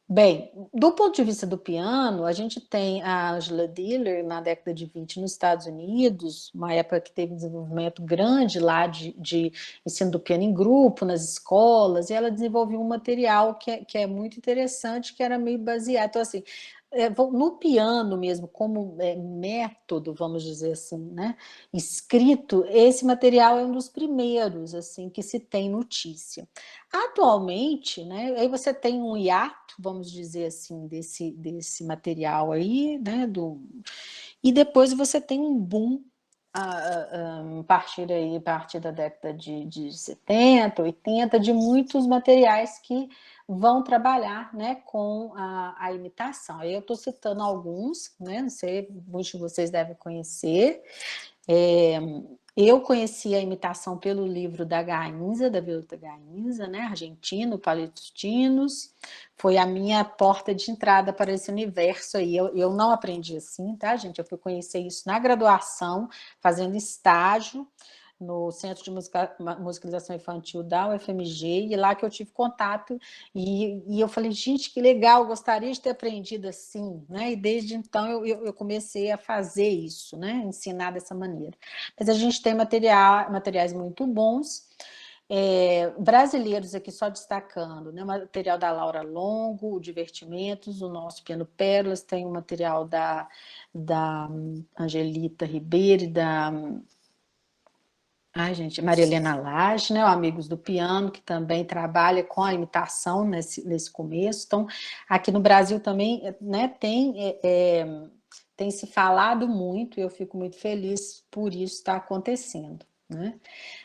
Bem, do ponto de vista do piano, a gente tem a Angela Diller na década de 20 nos Estados Unidos, uma época que teve um desenvolvimento grande lá de ensino do piano em grupo, nas escolas, e ela desenvolveu um material que é muito interessante, que era meio baseado. Então, assim, no piano mesmo, como método, vamos dizer assim, né, escrito, esse material é um dos primeiros assim que se tem notícia. Atualmente, né, aí você tem um hiato, vamos dizer assim, desse material aí, né, e depois você tem um boom a partir da década de 70, 80, de muitos materiais que vão trabalhar, né, com a imitação. Aí eu estou citando alguns, né, não sei, muitos de vocês devem conhecer. Eu conheci a imitação pelo livro da Gainza, da Violeta Gainza, né, argentino, Palestinos. Foi a minha porta de entrada para esse universo aí. Eu não aprendi assim, tá, gente? Eu fui conhecer isso na graduação, fazendo estágio no Centro de Musicalização Infantil da UFMG, e lá que eu tive contato, e eu falei, gente, que legal, gostaria de ter aprendido assim, né? E desde então eu comecei a fazer isso, né? Ensinar dessa maneira. Mas a gente tem materiais muito bons, brasileiros aqui só destacando, né? O material da Laura Longo, o Divertimentos, o Nosso Piano Pérolas, tem o material da Angelita Ribeiro e da Maria Helena Lage, né, o Amigos do Piano, que também trabalha com a imitação nesse começo. Então, aqui no Brasil também, né, tem se falado muito, e eu fico muito feliz por isso estar acontecendo, né?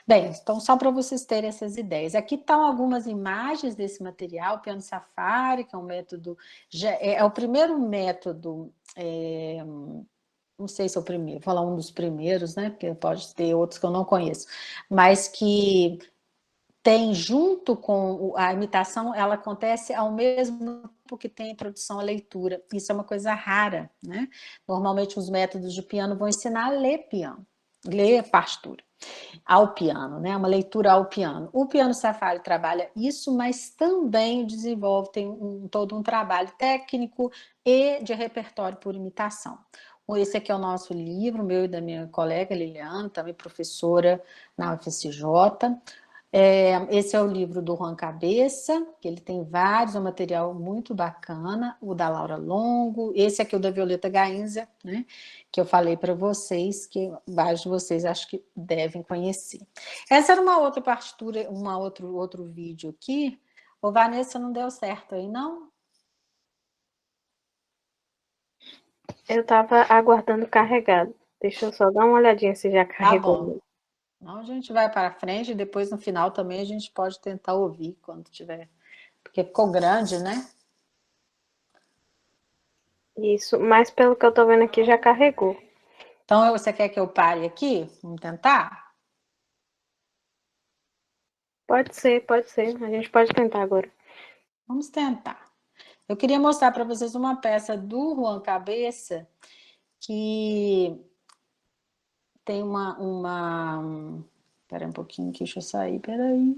Bem, então só para vocês terem essas ideias. Aqui estão algumas imagens desse material, o Piano Safari, que é um método, é o primeiro método, não sei se é o primeiro, vou falar um dos primeiros, né? Porque pode ter outros que eu não conheço, mas que tem junto com a imitação, ela acontece ao mesmo tempo que tem a introdução à leitura. Isso é uma coisa rara, né? Normalmente os métodos de piano vão ensinar a ler piano, ler partitura ao piano, né? Uma leitura ao piano. O Piano Safari trabalha isso, mas também desenvolve, tem todo um trabalho técnico e de repertório por imitação. Esse aqui é o nosso livro, meu e da minha colega Liliana, também professora na UFCJ. Esse é o livro do Juan Cabeça, que ele tem vários, é um material muito bacana, o da Laura Longo, esse aqui é o da Violeta Gainza, né, que eu falei para vocês, que vários de vocês acho que devem conhecer. Essa era uma outra partitura, outro vídeo aqui. Ô, Vanessa, não deu certo aí, não? Eu estava aguardando carregado. Deixa eu só dar uma olhadinha se já carregou. Tá bom. Então, a gente vai para frente e depois no final também a gente pode tentar ouvir quando tiver, porque ficou grande, né? Isso, mas pelo que eu tô vendo aqui já carregou. Então, você quer que eu pare aqui? Vamos tentar? Pode ser, pode ser. A gente pode tentar agora. Vamos tentar. Eu queria mostrar para vocês uma peça do Juan Cabeça que tem Espera um pouquinho, deixa eu sair, peraí.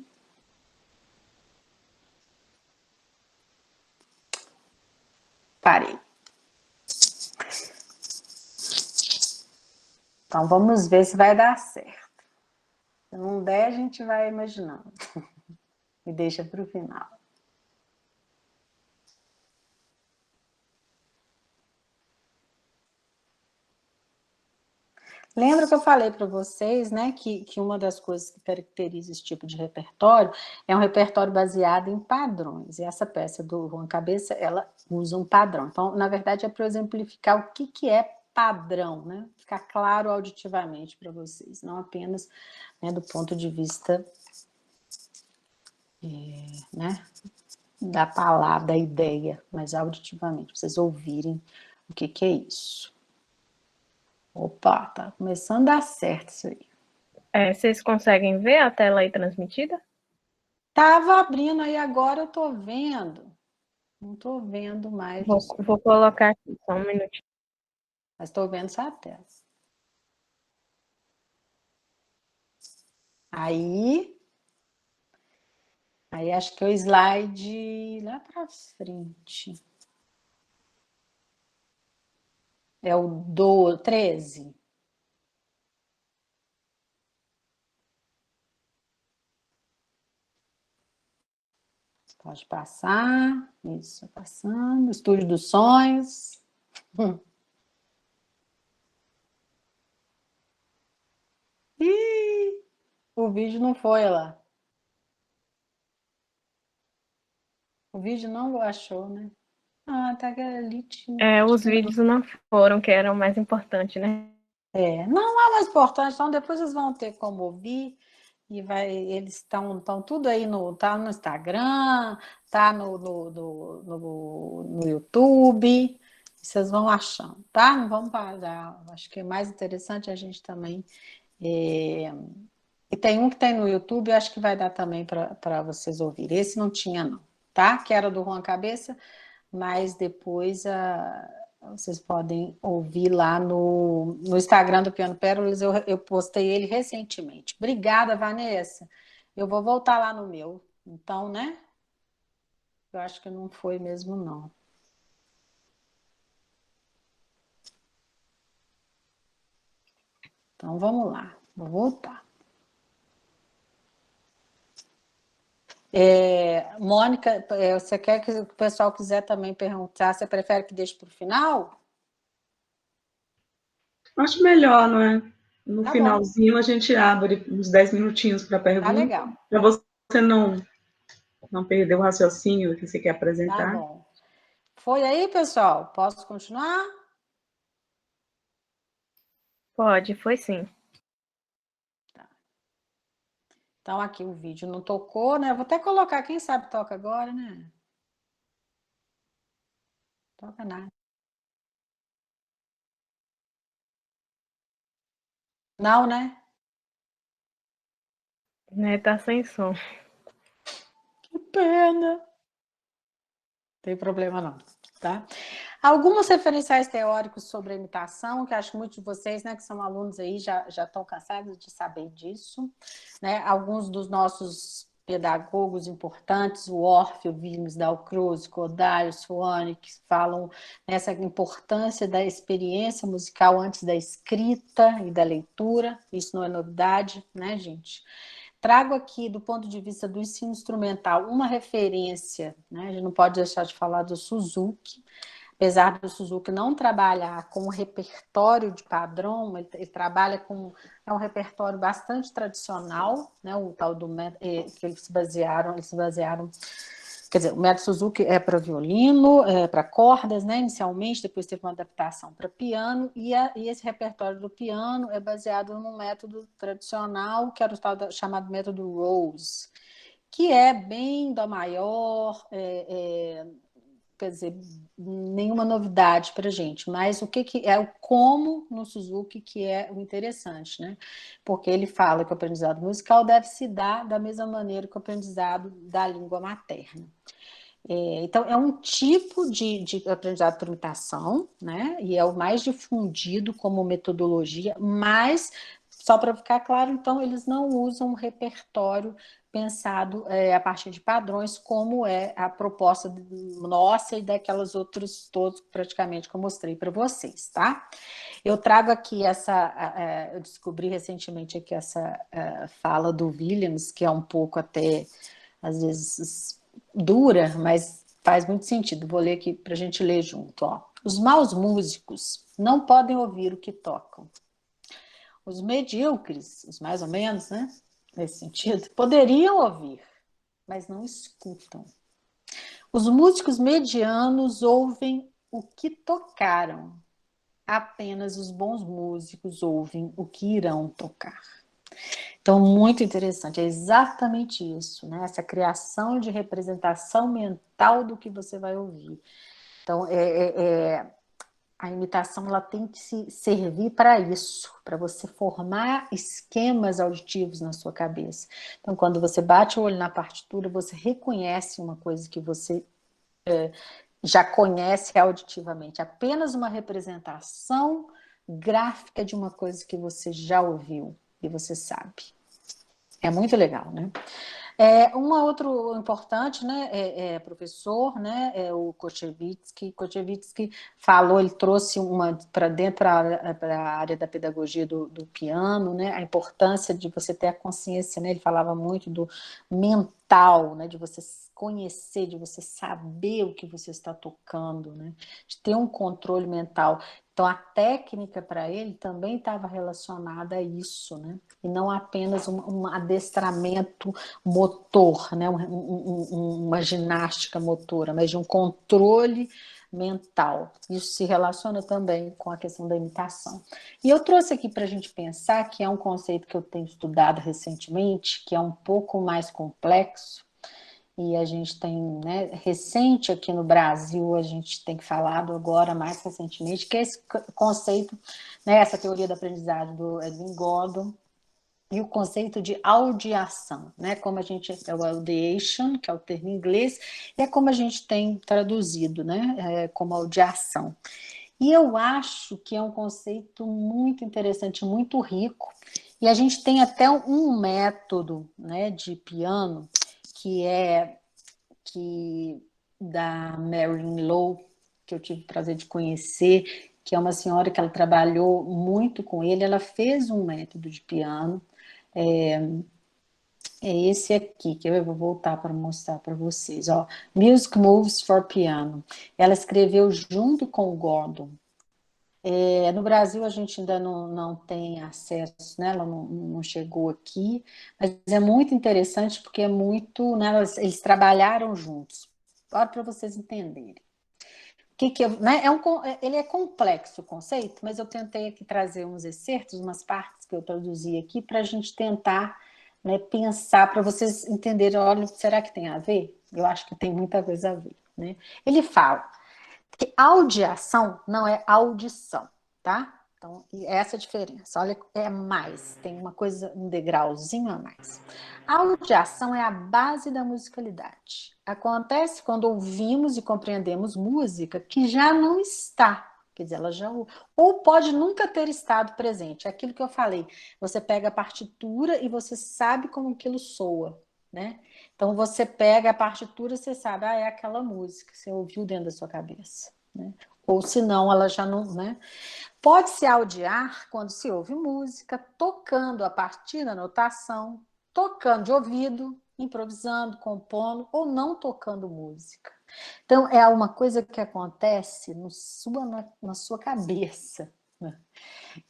Parei. Então, vamos ver se vai dar certo. Se não der, a gente vai imaginando. E deixa para o final. Lembra que eu falei para vocês, né, que uma das coisas que caracteriza esse tipo de repertório é um repertório baseado em padrões. E essa peça do Juan Cabeça, ela usa um padrão. Então, na verdade, é para exemplificar o que é padrão, né? Ficar claro auditivamente para vocês, não apenas, né, do ponto de vista né, da palavra, da ideia, mas auditivamente, para vocês ouvirem o que é isso. Opa, tá começando a dar certo isso aí. Vocês conseguem ver a tela aí transmitida? Tava abrindo aí, agora eu tô vendo. Não tô vendo mais. Vou colocar aqui, só um minutinho. Mas tô vendo essa tela. Aí acho que é o slide lá para frente. É o 13. Pode passar. Isso, passando. Estúdio dos Sonhos. Ih, o vídeo não foi lá. O vídeo não achou, né? Ah, tá ali. Os vídeos não foram, que eram mais importantes, né? Não é mais importante, então depois vocês vão ter como ouvir. E eles estão tudo aí tá no Instagram, tá no YouTube, vocês vão achando, tá? Não vamos parar. Acho que é mais interessante a gente também. E tem um que tem no YouTube, eu acho que vai dar também para vocês ouvirem. Esse não tinha, não, tá? Que era do Juan Cabeça, mas depois vocês podem ouvir lá no Instagram do Piano Pérolas, eu postei ele recentemente. Obrigada, Vanessa. Eu vou voltar lá no meu. Então, né? Eu acho que não foi mesmo, não. Então, vamos lá. Vou voltar. Mônica, você quer que o pessoal quiser também perguntar, você prefere que deixe para o final? Acho melhor, não é? No Tá finalzinho a gente abre uns 10 minutinhos para pergunta. Tá legal. Para você não perder o raciocínio que você quer apresentar. Tá bom. Foi aí, pessoal? Posso continuar? Pode, foi sim. Tá. Então, aqui o vídeo não tocou, né? Vou até colocar, quem sabe toca agora, né? Toca nada. Não, né? Tá sem som. Que pena. Não tem problema não, tá? Alguns referenciais teóricos sobre a imitação, que acho que muitos de vocês, né, que são alunos aí, já estão cansados de saber disso, né? Alguns dos nossos pedagogos importantes, o Orff, o Williams, Dalcroze, Kodály, Swann, que falam nessa importância da experiência musical antes da escrita e da leitura. Isso não é novidade, né, gente? Trago aqui, do ponto de vista do ensino instrumental, uma referência, né? A gente não pode deixar de falar do Suzuki, apesar do Suzuki não trabalhar com um repertório de padrão, ele trabalha com um repertório bastante tradicional, né? O tal do que eles se basearam, quer dizer, o método Suzuki é para violino, para cordas, né, inicialmente, depois teve uma adaptação para piano, e esse repertório do piano é baseado num método tradicional, que era o tal chamado método Rose, que é bem dó maior, quer dizer, nenhuma novidade para a gente, mas o que é o como no Suzuki que é o interessante, né? Porque ele fala que o aprendizado musical deve se dar da mesma maneira que o aprendizado da língua materna. Então, é um tipo de aprendizado por imitação, né? E é o mais difundido como metodologia, mas, só para ficar claro, então, eles não usam um repertório pensado a partir de padrões, como é a proposta nossa e daquelas outras todos, praticamente, que eu mostrei para vocês, tá? Eu trago aqui eu descobri recentemente aqui essa fala do Williams, que é um pouco até, às vezes, dura, mas faz muito sentido. Vou ler aqui para a gente ler junto. Ó. Os maus músicos não podem ouvir o que tocam. Os medíocres, os mais ou menos, né? Nesse sentido, poderiam ouvir, mas não escutam. Os músicos medianos ouvem o que tocaram. Apenas os bons músicos ouvem o que irão tocar. Então, muito interessante, é exatamente isso, né? Essa criação de representação mental do que você vai ouvir. Então, a imitação ela tem que se servir para isso, para você formar esquemas auditivos na sua cabeça. Então, quando você bate o olho na partitura, você reconhece uma coisa que você já conhece auditivamente, apenas uma representação gráfica de uma coisa que você já ouviu e você sabe. É muito legal, né? Uma outro importante, né, professor, né, o Kochevitsky. Kochevitsky falou, ele trouxe uma para dentro para a área da pedagogia do piano, né, a importância de você ter a consciência, né, ele falava muito do mental, né, de você conhecer, de você saber o que você está tocando, né, de ter um controle mental. Então, a técnica para ele também estava relacionada a isso, né? E não apenas um adestramento motor, né? Uma ginástica motora, mas de um controle mental. Isso se relaciona também com a questão da imitação. E eu trouxe aqui para a gente pensar que é um conceito que eu tenho estudado recentemente, que é um pouco mais complexo, e a gente tem, né, recente aqui no Brasil, a gente tem falado agora, mais recentemente, que é esse conceito, né, essa teoria da aprendizagem do Edwin Gordon, e o conceito de audiação, né, como a gente, é o audiation, que é o termo em inglês, e é como a gente tem traduzido, né, como audiação. E eu acho que é um conceito muito interessante, muito rico, e a gente tem até um método, né, de piano, que da Marilyn Lowe, que eu tive o prazer de conhecer, que é uma senhora que ela trabalhou muito com ele, ela fez um método de piano, é esse aqui, que eu vou voltar para mostrar para vocês, ó, Music Moves for Piano. Ela escreveu junto com o Gordon. No Brasil a gente ainda não tem acesso, né? Ela não chegou aqui, mas é muito interessante porque é muito, né, eles trabalharam juntos. Olha para vocês entenderem. Né, ele é complexo o conceito, mas eu tentei aqui trazer uns excertos, umas partes que eu traduzi aqui para a gente tentar, né, pensar, para vocês entenderem, olha, será que tem a ver? Eu acho que tem muita coisa a ver, né? Ele fala que audiação não é audição, tá? Então, essa é a diferença. Olha, é mais, tem uma coisa, um degrauzinho a mais. A audiação é a base da musicalidade. Acontece quando ouvimos e compreendemos música que já não está, quer dizer, ela já ou pode nunca ter estado presente. É aquilo que eu falei. Você pega a partitura e você sabe como aquilo soa, né? Então você pega a partitura e você sabe, é aquela música, você ouviu dentro da sua cabeça, né? Ou senão ela já não, né? Pode-se audiar quando se ouve música, tocando a partir da notação, tocando de ouvido, improvisando, compondo ou não tocando música. Então, é uma coisa que acontece na sua cabeça, né?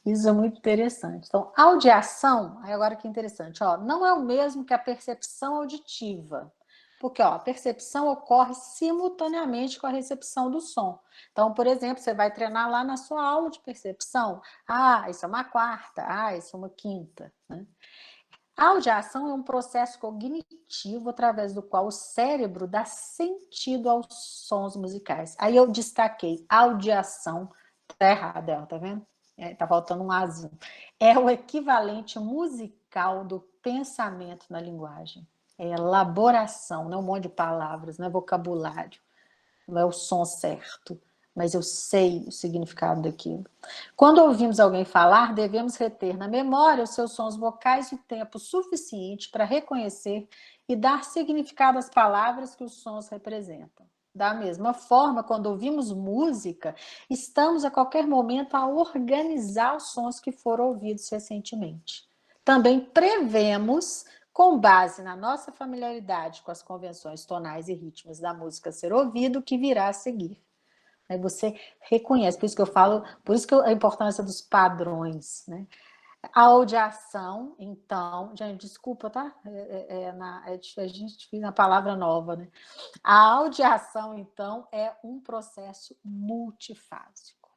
Isso é muito interessante. Então, audiação, agora que interessante, ó, não é o mesmo que a percepção auditiva, porque ó, a percepção ocorre simultaneamente com a recepção do som. Então, por exemplo, você vai treinar lá na sua aula de percepção. Isso é uma quarta, isso é uma quinta, né? A audiação é um processo cognitivo através do qual o cérebro dá sentido aos sons musicais. Aí eu destaquei, audiação, tá errado, tá vendo? Tá faltando um azinho. É o equivalente musical do pensamento na linguagem. É elaboração, não é um monte de palavras, não é vocabulário, não é o som certo, mas eu sei o significado daquilo. Quando ouvimos alguém falar, devemos reter na memória os seus sons vocais o tempo suficiente para reconhecer e dar significado às palavras que os sons representam. Da mesma forma, quando ouvimos música, estamos a qualquer momento a organizar os sons que foram ouvidos recentemente. Também prevemos, com base na nossa familiaridade com as convenções tonais e ritmos da música a ser ouvido, o que virá a seguir. Aí você reconhece, por isso que eu falo, por isso que a importância dos padrões, né? A audiação, então, gente, desculpa, tá? A gente fiz uma palavra nova, né? A audiação, então, é um processo multifásico.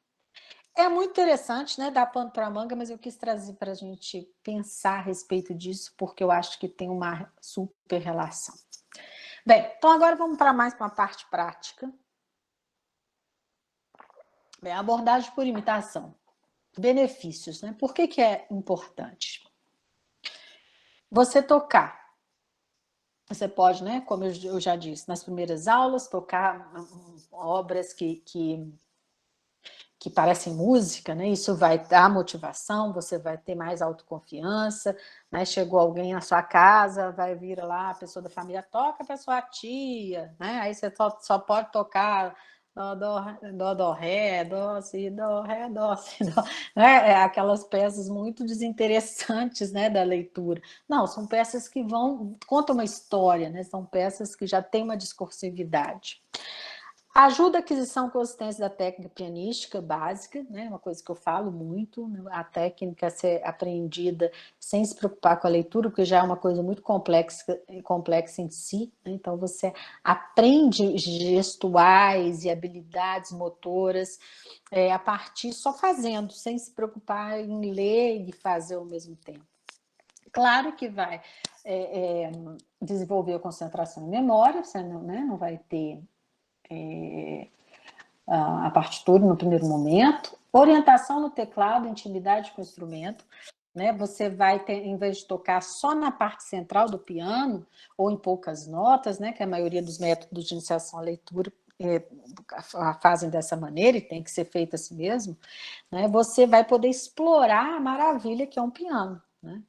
É muito interessante, né? Dá pano para manga, mas eu quis trazer para a gente pensar a respeito disso, porque eu acho que tem uma super relação. Bem, então agora vamos para mais uma parte prática. Bem, abordagem por imitação. Benefícios, né? Por que é importante? Você tocar. Você pode, né? Como eu já disse, nas primeiras aulas, tocar obras que parecem música, né? Isso vai dar motivação, você vai ter mais autoconfiança, né? Chegou alguém na sua casa, vai vir lá, a pessoa da família toca para sua tia, né? Aí você só pode tocar dó, ré, dó, si, dó, ré, dó, si, dó, né? Aquelas peças muito desinteressantes, né, da leitura. Não, são peças que contam uma história, né? São peças que já têm uma discursividade. Ajuda a aquisição e consistência da técnica pianística básica, né? Uma coisa que eu falo muito, né? A técnica ser aprendida sem se preocupar com a leitura, porque já é uma coisa muito complexa em si, né? Então você aprende gestuais e habilidades motoras a partir só fazendo, sem se preocupar em ler e fazer ao mesmo tempo. Claro que vai desenvolver a concentração e memória, você não vai ter a partitura no primeiro momento, orientação no teclado, intimidade com o instrumento, né? Você vai ter, em vez de tocar só na parte central do piano, ou em poucas notas, né? Que a maioria dos métodos de iniciação à leitura fazem dessa maneira, e tem que ser feito assim mesmo, né? Você vai poder explorar a maravilha que é um piano, né?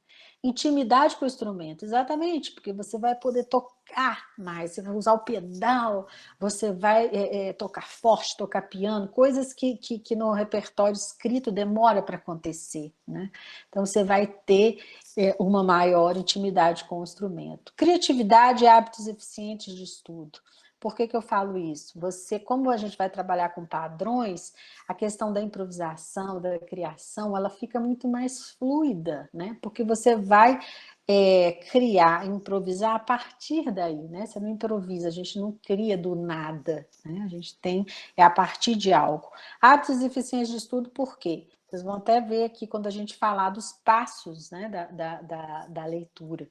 Intimidade com o instrumento, exatamente, porque você vai poder tocar mais, você vai usar o pedal, você vai tocar forte, tocar piano, coisas que no repertório escrito demora para acontecer, né? Então você vai ter uma maior intimidade com o instrumento. Criatividade e hábitos eficientes de estudo. Por que eu falo isso? Como a gente vai trabalhar com padrões, a questão da improvisação, da criação, ela fica muito mais fluida, né? Porque você vai criar, improvisar a partir daí, né? Você não improvisa, a gente não cria do nada, né? A gente a partir de algo. Hábitos eficientes de estudo, por quê? Vocês vão até ver aqui quando a gente falar dos passos, né, da leitura.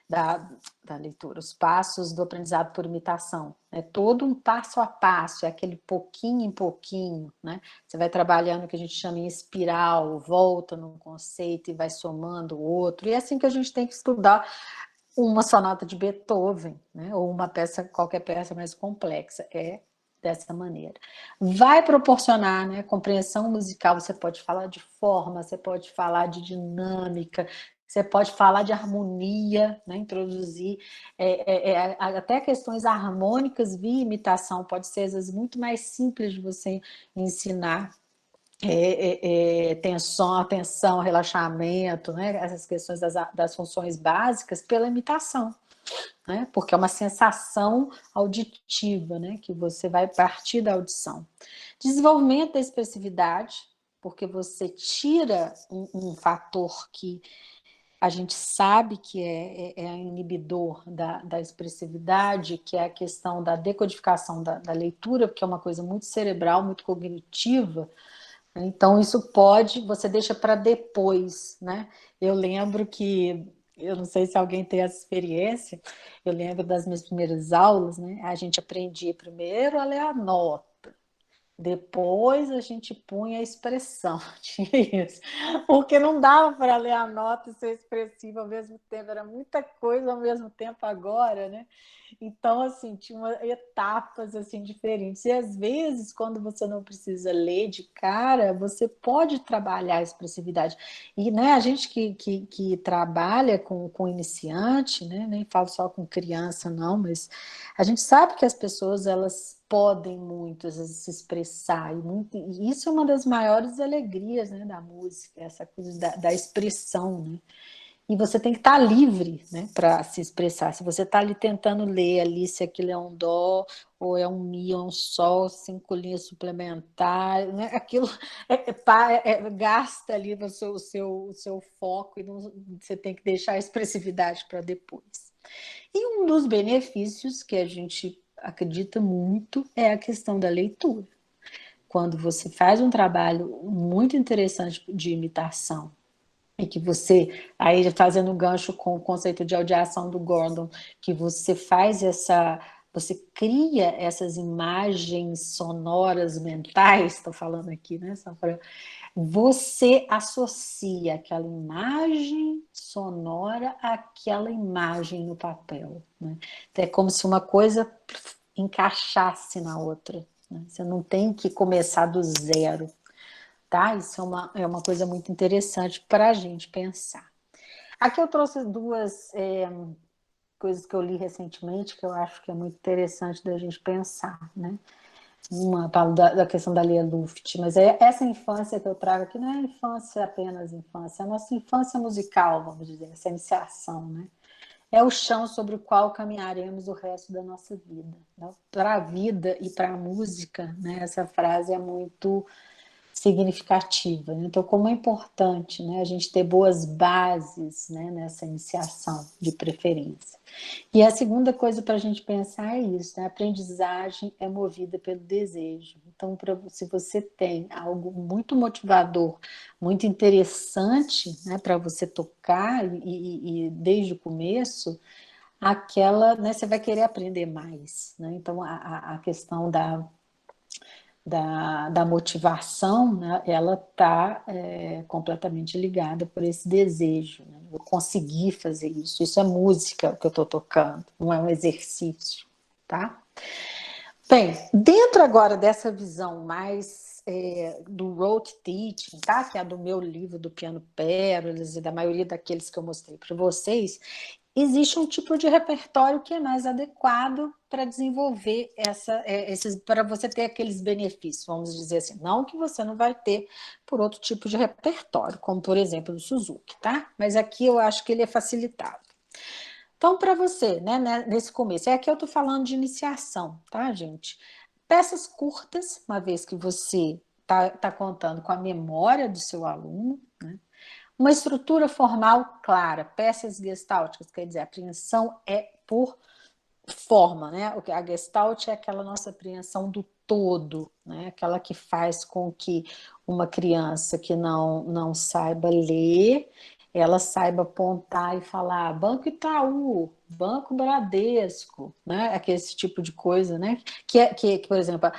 Da leitura, os passos do aprendizado por imitação. É todo um passo a passo, é aquele pouquinho em pouquinho, né? Você vai trabalhando o que a gente chama em espiral, volta num conceito e vai somando o outro. E é assim que a gente tem que estudar uma sonata de Beethoven, né? Ou qualquer peça mais complexa. É dessa maneira. Vai proporcionar, né, compreensão musical, você pode falar de forma, você pode falar de dinâmica, você pode falar de harmonia, né, introduzir até questões harmônicas via imitação, pode ser às vezes muito mais simples de você ensinar tensão, atenção, relaxamento, né, essas questões das funções básicas pela imitação. Né? Porque é uma sensação auditiva, né? Que você vai partir da audição. Desenvolvimento da expressividade, porque você tira um fator que a gente sabe que é inibidor da expressividade, que é a questão da decodificação da leitura, porque é uma coisa muito cerebral, muito cognitiva. Então, isso você deixa para depois, né? Eu lembro que, eu não sei se alguém tem essa experiência, eu lembro das minhas primeiras aulas, né? A gente aprendia primeiro a ler a nota, depois a gente punha a expressão, tinha isso, porque não dava para ler a nota e ser expressiva ao mesmo tempo, era muita coisa ao mesmo tempo agora, né? Então, assim, tinha etapas assim, diferentes. E, às vezes, quando você não precisa ler de cara, você pode trabalhar a expressividade. E, né, a gente que trabalha com iniciante, né, nem falo só com criança, não, mas a gente sabe que as pessoas, elas podem muito, às vezes, se expressar. E isso é uma das maiores alegrias, né, da música, essa coisa da expressão, né? E você tem que estar livre, né, para se expressar. Se você está ali tentando ler ali se aquilo é um dó, ou é um mi, ou um sol, 5 linhas suplementares, né, aquilo gasta ali o seu foco e você tem que deixar a expressividade para depois. E um dos benefícios que a gente acredita muito é a questão da leitura. quando você faz um trabalho muito interessante de imitação, e que você, aí fazendo um gancho com o conceito de audiação do Gordon, que você faz você cria essas imagens sonoras mentais, estou falando aqui, né? Você associa aquela imagem sonora àquela imagem no papel, né? Então, é como se uma coisa encaixasse na outra, né? Você não tem que começar do zero. Tá? Isso é uma coisa muito interessante para a gente pensar. Aqui eu trouxe duas coisas que eu li recentemente que eu acho que é muito interessante da gente pensar, né? Uma falo da questão da Lia Luft, mas essa infância que eu trago aqui não é infância apenas infância, é a nossa infância musical, vamos dizer, essa iniciação, né? É o chão sobre o qual caminharemos o resto da nossa vida. Né? Para a vida e para a música, né? Essa frase é muito significativa. Né? Então, como é importante, né, a gente ter boas bases, né, nessa iniciação, de preferência. E a segunda coisa para a gente pensar é isso, né? A aprendizagem é movida pelo desejo. Então, se você tem algo muito motivador, muito interessante, né, para você tocar e desde o começo, né, você vai querer aprender mais. Né? Então, a questão da motivação, né, ela está completamente ligada por esse desejo. Né? Eu conseguir fazer isso. Isso é música que eu estou tocando, não é um exercício. Tá? Bem, dentro agora dessa visão mais do rote teaching, tá? Que é do meu livro do Piano Pérolas e da maioria daqueles que eu mostrei para vocês, existe um tipo de repertório que é mais adequado para desenvolver para você ter aqueles benefícios, vamos dizer assim. Não que você não vai ter por outro tipo de repertório, como por exemplo do Suzuki, tá? Mas aqui eu acho que ele é facilitado. Então, para você, né, nesse começo, aqui eu estou falando de iniciação, tá, gente? Peças curtas, uma vez que você tá contando com a memória do seu aluno, né? Uma estrutura formal clara, peças gestálticas, quer dizer, a apreensão é por forma, né? A gestalt é aquela nossa apreensão do todo, né? Aquela que faz com que uma criança que não saiba ler, ela saiba apontar e falar Banco Itaú, Banco Bradesco, né? Esse tipo de coisa, né? Que por exemplo,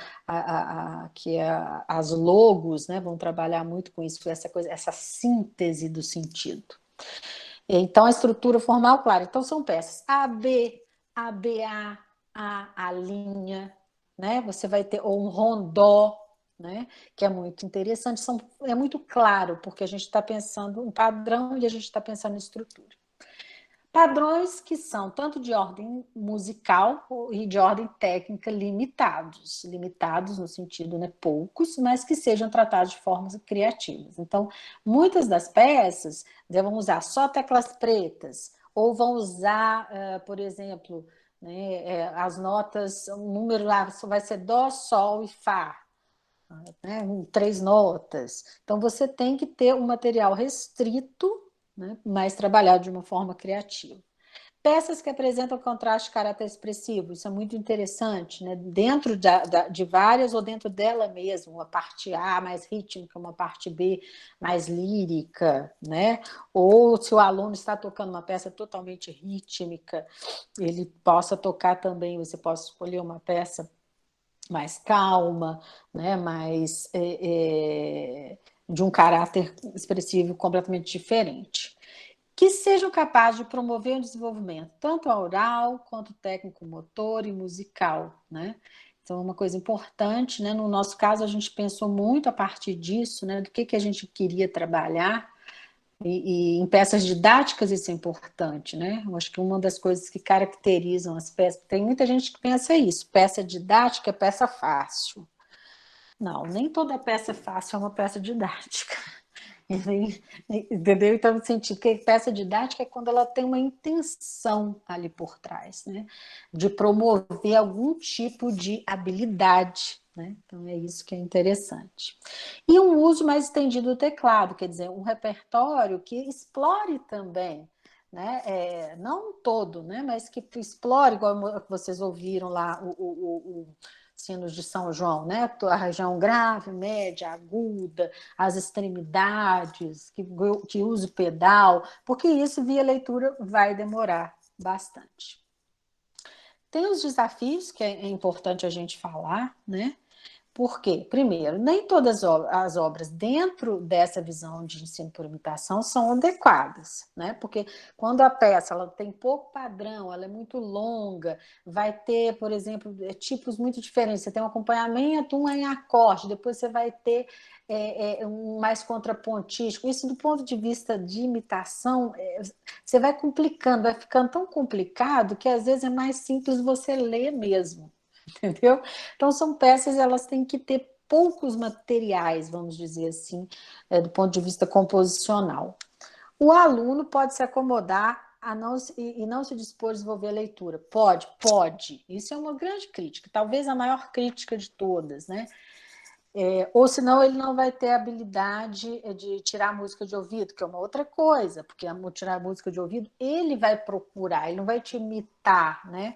as logos, né, vão trabalhar muito com isso, essa síntese do sentido. Então, a estrutura formal, claro. Então, são peças A, B, ABA, a linha, né? Você vai ter ou um rondó, né? Que é muito interessante, é muito claro, porque a gente está pensando em padrão e a gente está pensando em estrutura. Padrões que são tanto de ordem musical e de ordem técnica limitados no sentido, né, poucos, mas que sejam tratados de formas criativas. Então, muitas das peças vão usar só teclas pretas, ou vão usar, por exemplo, né, as notas, o número lá vai ser Dó, Sol e Fá, né, 3 notas. Então, você tem que ter um material restrito, né, mas trabalhado de uma forma criativa. Peças que apresentam contraste de caráter expressivo, isso é muito interessante, né? Dentro de várias ou dentro dela mesma, uma parte A mais rítmica, uma parte B mais lírica, né? Ou se o aluno está tocando uma peça totalmente rítmica, ele possa tocar também, você pode escolher uma peça mais calma, né? Mais de um caráter expressivo completamente diferente. Que sejam capazes de promover o desenvolvimento, tanto oral, quanto técnico-motor e musical, né? Então, uma coisa importante, né? No nosso caso, a gente pensou muito a partir disso, né? Do que a gente queria trabalhar, e em peças didáticas isso é importante, né? Eu acho que uma das coisas que caracterizam as peças, tem muita gente que pensa isso, peça didática é peça fácil. Não, nem toda peça fácil é uma peça didática. Entendeu? Então, no sentido que peça didática é quando ela tem uma intenção ali por trás, né? De promover algum tipo de habilidade, né? Então, é isso que é interessante. E um uso mais estendido do teclado, quer dizer, um repertório que explore também, né? Não todo, né? Mas que explore, igual vocês ouviram lá, sinos de São João, né? A região grave, média, aguda, as extremidades, que use pedal, porque isso via leitura vai demorar bastante. Tem os desafios que é importante a gente falar, né? Por quê? Primeiro, nem todas as obras dentro dessa visão de ensino por imitação são adequadas, né? Porque quando a peça ela tem pouco padrão, ela é muito longa, vai ter, por exemplo, tipos muito diferentes. Você tem um acompanhamento, um é em acorde, depois você vai ter um mais contrapontístico. Isso, do ponto de vista de imitação, você vai complicando, vai ficando tão complicado que às vezes é mais simples você ler mesmo. Entendeu? Então, são peças, elas têm que ter poucos materiais, vamos dizer assim, do ponto de vista composicional. O aluno pode se acomodar e não se dispor a desenvolver a leitura. Pode. Isso é uma grande crítica, talvez a maior crítica de todas, né? Ou senão ele não vai ter a habilidade de tirar a música de ouvido, que é uma outra coisa, porque tirar a música de ouvido, ele vai procurar, ele não vai te imitar, né?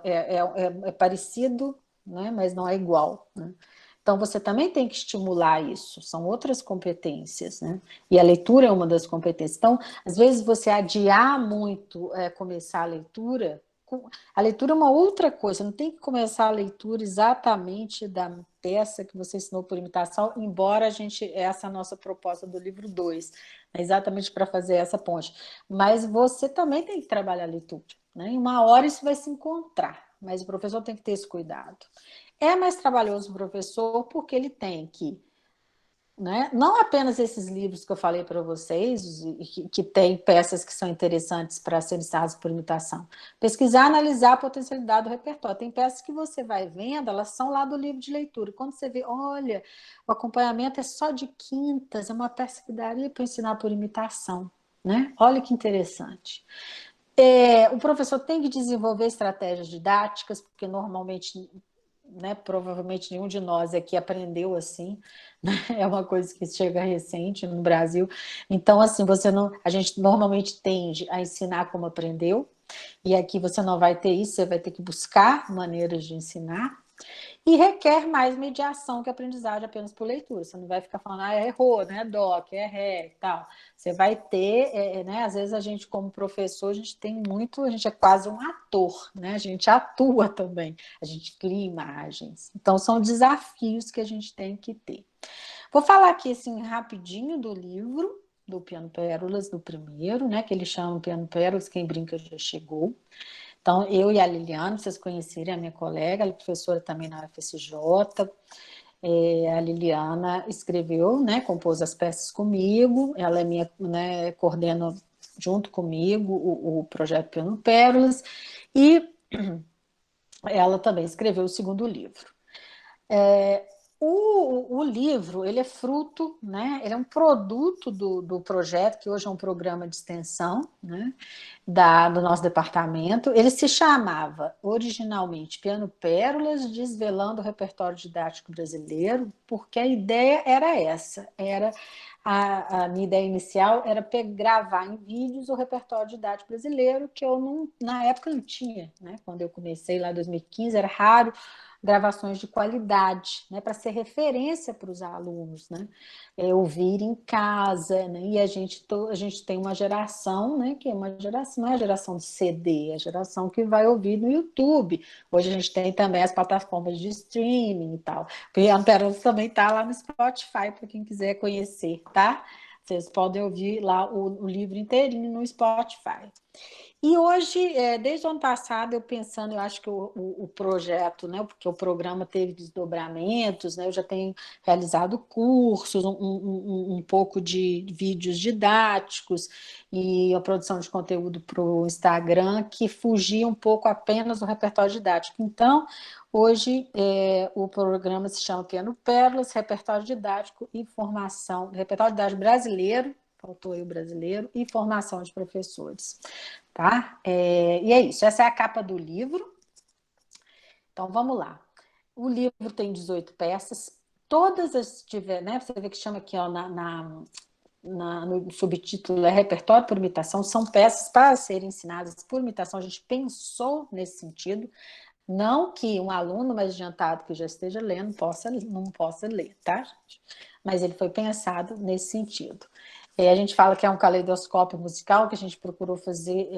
É parecido, né? Mas não é igual, né? Então, você também tem que estimular isso, são outras competências, né? E a leitura é uma das competências. Então, às vezes, você adiar muito começar a leitura é uma outra coisa, não tem que começar a leitura exatamente da peça que você ensinou por imitação, embora essa é a nossa proposta do livro 2, né, exatamente para fazer essa ponte. Mas você também tem que trabalhar a leitura, né? Em uma hora isso vai se encontrar, mas o professor tem que ter esse cuidado. É mais trabalhoso o professor porque ele tem que, né? Não apenas esses livros que eu falei para vocês, que tem peças que são interessantes para serem ensinadas por imitação. Pesquisar, analisar a potencialidade do repertório. Tem peças que você vai vendo, elas são lá do livro de leitura. Quando você vê, olha, o acompanhamento é só de quintas, é uma peça que daria para ensinar por imitação, né? Olha que interessante. O professor tem que desenvolver estratégias didáticas, porque normalmente, né, provavelmente nenhum de nós aqui aprendeu assim, né? É uma coisa que chega recente no Brasil. Então, assim, a gente normalmente tende a ensinar como aprendeu, e aqui você não vai ter isso, você vai ter que buscar maneiras de ensinar. E requer mais mediação que aprendizagem apenas por leitura. Você não vai ficar falando, errou, né, doc, é ré e tal. Você vai ter, né, às vezes a gente como professor, a gente é quase um ator, né, a gente atua também, a gente cria imagens. Então, são desafios que a gente tem que ter. Vou falar aqui, assim, rapidinho do livro, do Piano Pérolas, do primeiro, né, que ele chama Piano Pérolas, quem brinca já chegou. Então, eu e a Liliana, vocês conhecerem, a minha colega, ela é professora também na UFSJ, a Liliana escreveu, né, compôs as peças comigo, ela é minha, né, coordena junto comigo o projeto Piano Pérolas, e ela também escreveu o segundo livro. O livro, ele é fruto, né, ele é um produto do projeto, que hoje é um programa de extensão, né, do nosso departamento. Ele se chamava, originalmente, Piano Pérolas, Desvelando o Repertório Didático Brasileiro, porque a ideia era essa, a minha ideia inicial era gravar em vídeos o repertório didático brasileiro, que eu na época não tinha, né, quando eu comecei lá em 2015, era raro, gravações de qualidade, né, para ser referência para os alunos, né, ouvir em casa, né, e a gente tem uma geração, né, que é uma geração, não é a geração de CD, é a geração que vai ouvir no YouTube. Hoje a gente tem também as plataformas de streaming e tal. O Amperolas também está lá no Spotify, para quem quiser conhecer, tá? Vocês podem ouvir lá o livro inteirinho no Spotify. E hoje, desde o ano passado, eu acho que o projeto, né, porque o programa teve desdobramentos, né, eu já tenho realizado cursos, um pouco de vídeos didáticos e a produção de conteúdo para o Instagram, que fugia um pouco apenas do repertório didático. Então, hoje, o programa se chama Piano Pérolas, Repertório Didático e Formação, Repertório Didático Brasileiro, faltou aí o brasileiro, e formação de professores. Tá? E é isso, essa é a capa do livro. Então, vamos lá. O livro tem 18 peças, todas as tiver, né? Você vê que chama aqui, ó, no subtítulo é Repertório por Imitação, são peças para serem ensinadas por imitação, a gente pensou nesse sentido, Não que um aluno mais adiantado que já esteja lendo não possa ler, tá, gente? Mas ele foi pensado nesse sentido. A gente fala que é um caleidoscópio musical, que a gente procurou fazer,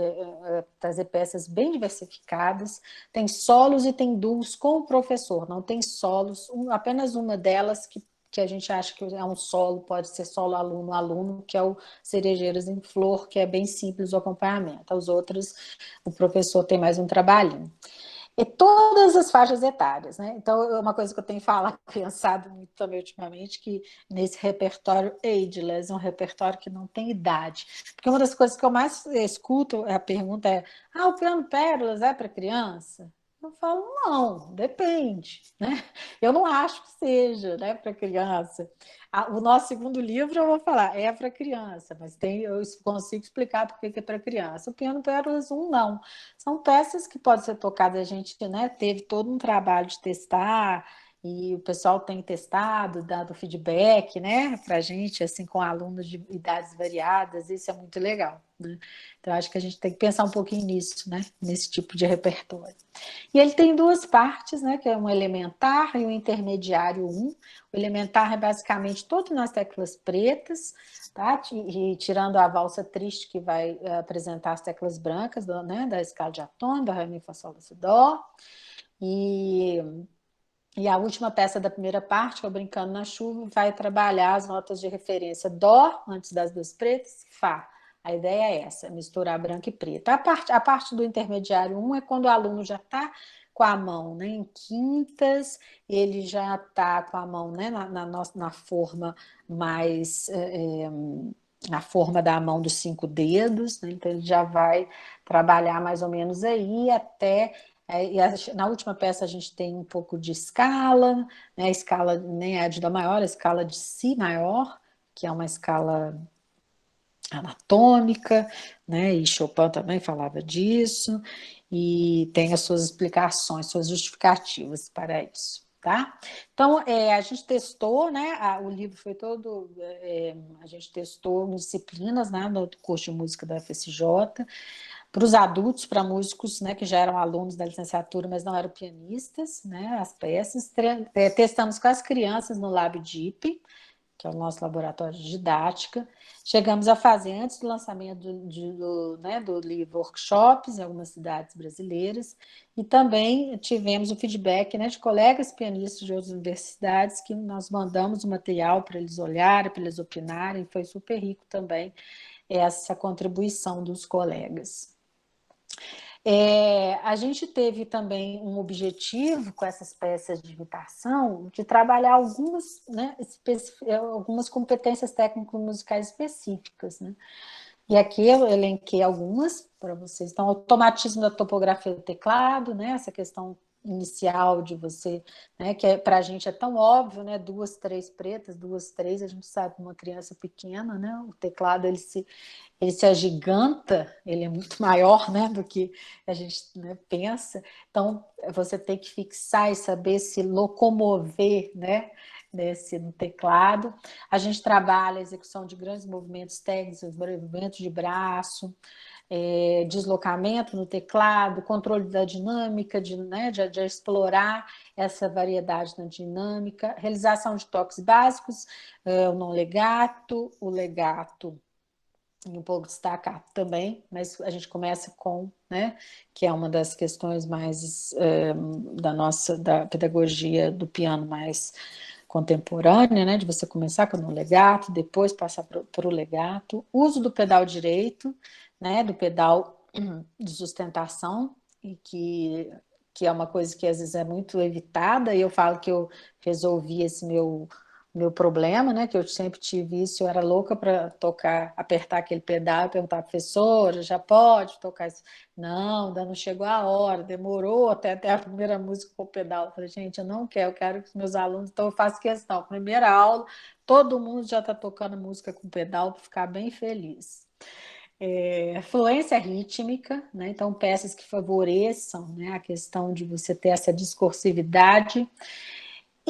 trazer peças bem diversificadas. Tem solos e tem duos com o professor, não tem solos, apenas uma delas que a gente acha que é um solo, pode ser solo aluno, que é o Cerejeiras em Flor, que é bem simples o acompanhamento. As outras, o professor tem mais um trabalhinho. E todas as faixas etárias, né? Então, é uma coisa que eu tenho falado, pensado muito também ultimamente, que nesse repertório ageless, é um repertório que não tem idade. Porque uma das coisas que eu mais escuto, a pergunta é, o piano Pérolas é para criança? Eu falo, não, depende, né? Eu não acho que seja, né, para criança. O nosso segundo livro, eu vou falar, é para criança, mas eu consigo explicar por que é para criança. O Piano Pérolas 1, não. São peças que podem ser tocadas, a gente, né, teve todo um trabalho de testar, e o pessoal tem testado, dado feedback, né, para a gente, assim, com alunos de idades variadas, isso é muito legal, né? Então, acho que a gente tem que pensar um pouquinho nisso, né, nesse tipo de repertório. E ele tem duas partes, né, que é um elementar e um intermediário 1. O elementar é basicamente todo nas teclas pretas, tá? E tirando a valsa triste, que vai apresentar as teclas brancas, né, da escala de Atônio, da Ré, Mi, Fá, Sol, Lá, Si, Dó. E a última peça da primeira parte, que é o Brincando na Chuva, vai trabalhar as notas de referência Dó, antes das duas pretas, e Fá. A ideia é essa, misturar branco e preto. A parte do intermediário 1 é quando o aluno já está com a mão, né, em quintas, ele já está com a mão, né, na forma mais... na forma da mão dos 5 dedos, né? Então ele já vai trabalhar mais ou menos aí até... na última peça a gente tem um pouco de escala, né? A escala nem é de Dó maior, a escala de Si maior, que é uma escala anatômica, né? E Chopin também falava disso, e tem as suas explicações, suas justificativas para isso. Tá? Então, a gente testou, né? O livro foi todo... a gente testou disciplinas, né, no curso de música da FSJ, para os adultos, para músicos, né, que já eram alunos da licenciatura, mas não eram pianistas, né, as peças. Testamos com as crianças no LabDIP, que é o nosso laboratório de didática. Chegamos a fazer, antes do lançamento do livro, workshops em algumas cidades brasileiras, e também tivemos o feedback, né, de colegas pianistas de outras universidades, que nós mandamos o material para eles olharem, para eles opinarem, foi super rico também essa contribuição dos colegas. A gente teve também um objetivo com essas peças de imitação de trabalhar algumas, né, algumas competências técnico-musicais específicas, né? E aqui eu elenquei algumas para vocês. Então, automatismo da topografia do teclado, né? Essa questão inicial de você, né, que para a gente é tão óbvio, né, 2, 3 pretas, 2, 3, a gente sabe, uma criança pequena, né, o teclado ele se agiganta, ele é muito maior, né, do que a gente, né, pensa. Então, você tem que fixar e saber se locomover, né, no teclado. A gente trabalha a execução de grandes movimentos técnicos, movimentos de braço, deslocamento no teclado, controle da dinâmica, de explorar essa variedade na dinâmica, realização de toques básicos, o não legato, o legato, e um pouco de staccato também, mas a gente começa com, né, que é uma das questões mais da pedagogia do piano mais contemporânea, né, de você começar com o legato, depois passar para o legato, uso do pedal direito, né, do pedal de sustentação, e que é uma coisa que às vezes é muito evitada, e eu falo que eu resolvi esse meu problema, né, que eu sempre tive isso, eu era louca para tocar, apertar aquele pedal e perguntar, professora, já pode tocar isso? Não, ainda não chegou a hora, demorou até a primeira música com o pedal. Eu falei, gente, eu não quero, eu quero que os meus alunos, então eu faço questão, primeira aula, todo mundo já está tocando música com pedal para ficar bem feliz. Fluência rítmica, né? Então peças que favoreçam, né, a questão de você ter essa discursividade.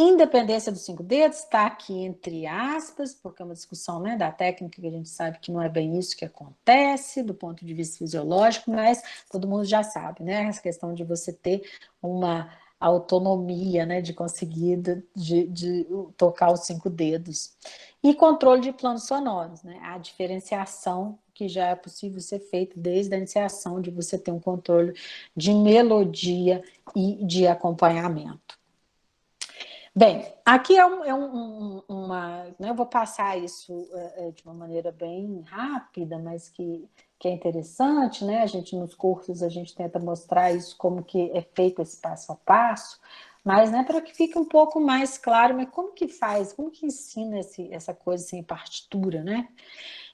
Independência dos 5 dedos está aqui entre aspas, porque é uma discussão, né, da técnica que a gente sabe que não é bem isso que acontece do ponto de vista fisiológico, mas todo mundo já sabe, né, essa questão de você ter uma autonomia, né, de conseguir de tocar os 5 dedos. E controle de planos sonoros, né, a diferenciação que já é possível ser feita desde a iniciação de você ter um controle de melodia e de acompanhamento. Bem, aqui uma... Né, eu vou passar isso de uma maneira bem rápida, mas que é interessante, né? A gente, nos cursos, a gente tenta mostrar isso, como que é feito esse passo a passo, mas, né, para que fique um pouco mais claro, mas como que faz, como que ensina essa coisa sem partitura, né?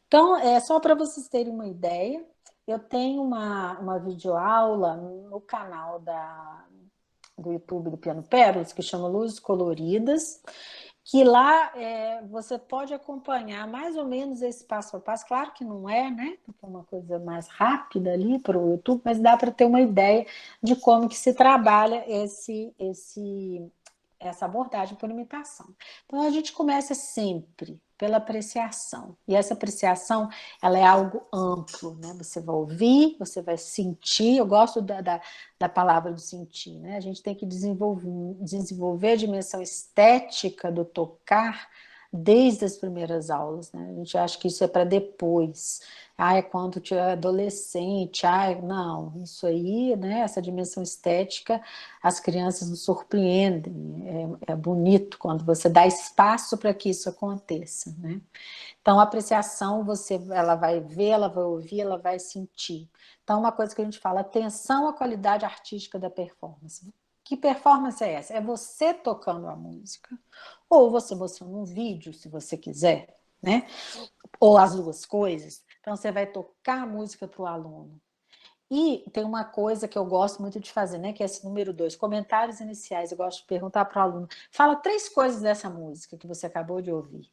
Então, só para vocês terem uma ideia, eu tenho uma videoaula no canal do YouTube do Piano Pérolas, que chama Luzes Coloridas, que lá você pode acompanhar mais ou menos esse passo a passo. Claro que não é, né? Porque é uma coisa mais rápida ali para o YouTube, mas dá para ter uma ideia de como que se trabalha essa abordagem por imitação. Então, a gente começa sempre pela apreciação. E essa apreciação, ela é algo amplo, né? Você vai ouvir, você vai sentir. Eu gosto da palavra do sentir, né? A gente tem que desenvolver a dimensão estética do tocar desde as primeiras aulas, né? A gente acha que isso é para depois. É quando tiver adolescente. Não, isso aí, né? Essa dimensão estética, as crianças nos surpreendem. É bonito quando você dá espaço para que isso aconteça, né? Então, a apreciação, ela vai ver, ela vai ouvir, ela vai sentir. Então, uma coisa que a gente fala, atenção à qualidade artística da performance. Que performance é essa? É você tocando a música, ou você mostrando um vídeo, se você quiser, né? Ou as duas coisas. Então, você vai tocar a música para o aluno. E tem uma coisa que eu gosto muito de fazer, né? Que é esse número 2, comentários iniciais. Eu gosto de perguntar para o aluno, fala 3 coisas dessa música que você acabou de ouvir.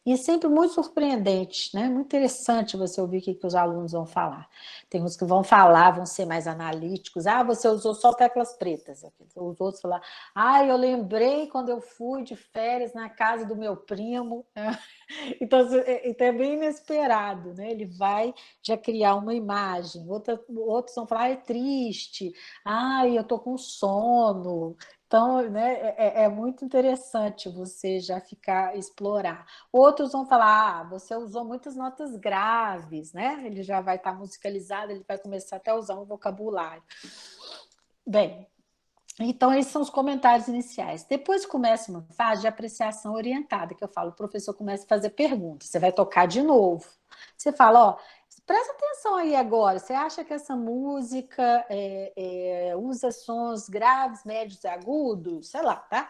E é sempre muito surpreendente, né? Muito interessante você ouvir o que os alunos vão falar. Tem uns que vão falar, vão ser mais analíticos. Você usou só teclas pretas. Os outros falam, eu lembrei quando eu fui de férias na casa do meu primo. Então é bem inesperado, né? Ele vai já criar uma imagem. Outros vão falar, é triste. Eu tô com sono. Então, né, é muito interessante você já explorar. Outros vão falar, você usou muitas notas graves, né? Ele já vai estar musicalizado, ele vai começar até a usar um vocabulário. Bem, então esses são os comentários iniciais. Depois começa uma fase de apreciação orientada, que eu falo, o professor começa a fazer perguntas, você vai tocar de novo. Você fala, presta atenção aí agora, você acha que essa música usa sons graves, médios e agudos? Sei lá, tá?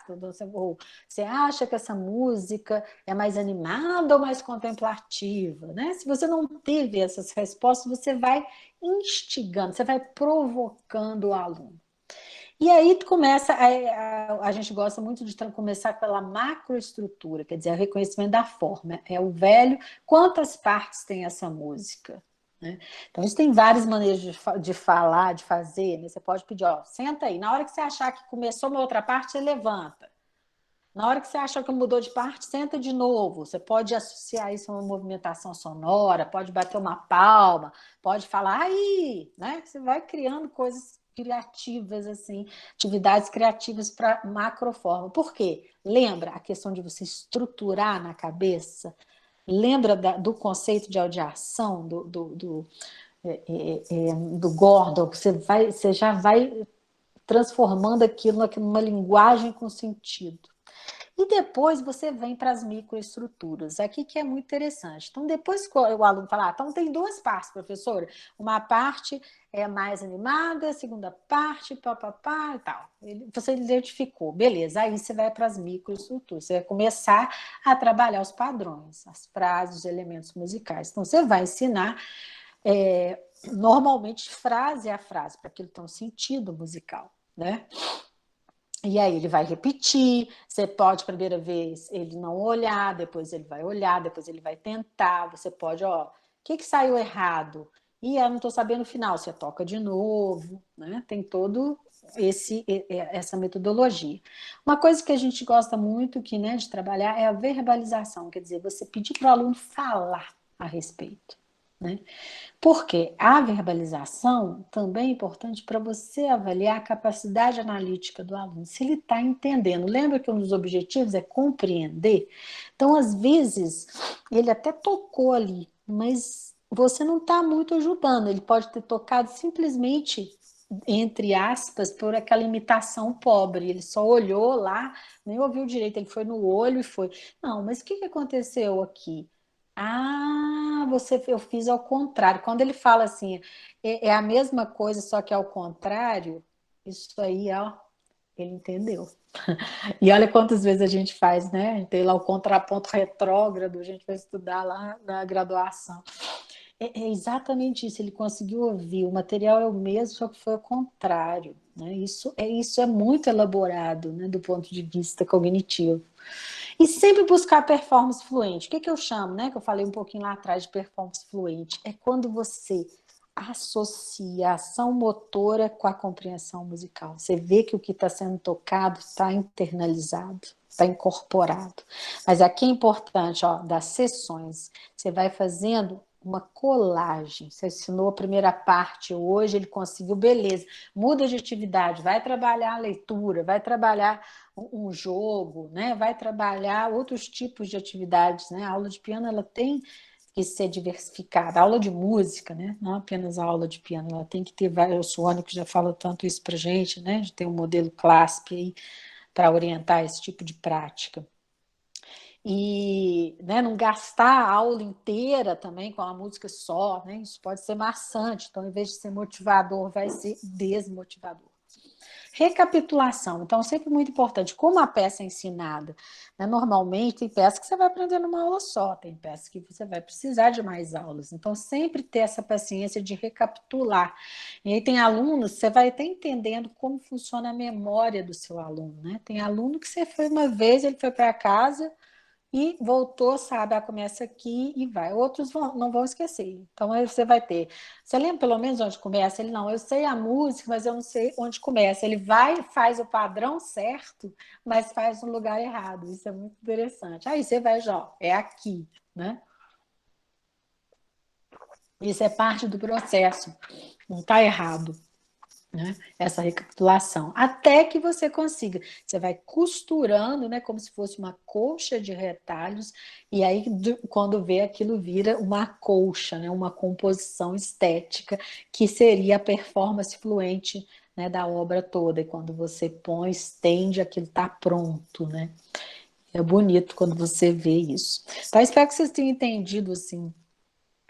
Você acha que essa música é mais animada ou mais contemplativa? Né? Se você não teve essas respostas, você vai instigando, você vai provocando o aluno. E aí começa, a gente gosta muito de começar pela macroestrutura, quer dizer, o reconhecimento da forma. É o velho, quantas partes tem essa música? Né? Então, isso tem várias maneiras de falar, de fazer. Né? Você pode pedir, senta aí. Na hora que você achar que começou uma outra parte, você levanta. Na hora que você achar que mudou de parte, senta de novo. Você pode associar isso a uma movimentação sonora, pode bater uma palma, pode falar aí, né? Você vai criando coisas criativas, assim, atividades criativas para macroforma. Por quê? Lembra a questão de você estruturar na cabeça? Lembra do conceito de audiação, do Gordon? Você já vai transformando aquilo numa linguagem com sentido. E depois você vem para as microestruturas, aqui que é muito interessante. Então, depois que o aluno fala, então tem 2 partes, professora. Uma parte é mais animada, a segunda parte, papapá e tal. Você identificou, beleza. Aí você vai para as microestruturas, você vai começar a trabalhar os padrões, as frases, os elementos musicais. Então, você vai ensinar, normalmente, frase a frase, para que ele tenha um sentido musical, né? E aí ele vai repetir, você pode, primeira vez, ele não olhar, depois ele vai olhar, depois ele vai tentar, você pode, o que saiu errado? Eu não estou sabendo o final, você toca de novo, né? Tem todo essa metodologia. Uma coisa que a gente gosta muito que, né, de trabalhar é a verbalização, quer dizer, você pedir para o aluno falar a respeito. Né? Porque a verbalização também é importante para você avaliar a capacidade analítica do aluno, se ele está entendendo. Lembra que um dos objetivos é compreender? Então, às vezes, ele até tocou ali, mas você não está muito ajudando. Ele pode ter tocado simplesmente, entre aspas, por aquela imitação pobre. Ele só olhou lá, nem ouviu direito, ele foi no olho e foi. Não, mas o que aconteceu aqui? Ah, eu fiz ao contrário. Quando ele fala assim, é a mesma coisa, só que ao contrário, isso aí, ó, ele entendeu. E olha quantas vezes a gente faz, né? A gente tem lá o contraponto retrógrado, a gente vai estudar lá na graduação. É exatamente isso, ele conseguiu ouvir, o material é o mesmo, só que foi ao contrário. Né? Isso é muito elaborado, né, do ponto de vista cognitivo. E sempre buscar performance fluente. O que eu chamo, né? Que eu falei um pouquinho lá atrás de performance fluente. É quando você associa a ação motora com a compreensão musical. Você vê que o que está sendo tocado está internalizado, está incorporado. Mas aqui é importante, ó, das sessões. Você vai fazendo uma colagem. Você ensinou a primeira parte hoje, ele conseguiu, beleza. Muda de atividade, vai trabalhar a leitura, vai trabalhar um jogo, né? Vai trabalhar outros tipos de atividades, né? A aula de piano ela tem que ser diversificada. A aula de música, né? Não apenas a aula de piano, ela tem que ter vários. O Suônio que já fala tanto isso para gente, né? De ter um modelo clássico aí para orientar esse tipo de prática. E, né, não gastar a aula inteira também com a música só, né? Isso pode ser maçante, então, em vez de ser motivador, vai ser desmotivador. Recapitulação, então sempre muito importante, como a peça é ensinada, né? Normalmente tem peças que você vai aprender numa aula só, tem peças que você vai precisar de mais aulas, então sempre ter essa paciência de recapitular. E aí tem alunos, você vai até entendendo como funciona a memória do seu aluno, né? Tem aluno que você foi uma vez, ele foi para casa e voltou, sabe, começa aqui e vai. Outros não vão esquecer. Então, aí você vai ter. Você lembra pelo menos onde começa? Ele, não, eu sei a música, mas eu não sei onde começa. Ele vai, faz o padrão certo, mas faz no lugar errado. Isso é muito interessante. Aí você vai, já, é aqui, né? Isso é parte do processo. Não está errado. Né? Essa recapitulação, até que você consiga. Você vai costurando, né, como se fosse uma colcha de retalhos, e aí, quando vê, aquilo vira uma colcha, né, uma composição estética, que seria a performance fluente, né, da obra toda. E quando você põe, estende, aquilo está pronto. Né? É bonito quando você vê isso. Então, espero que vocês tenham entendido assim,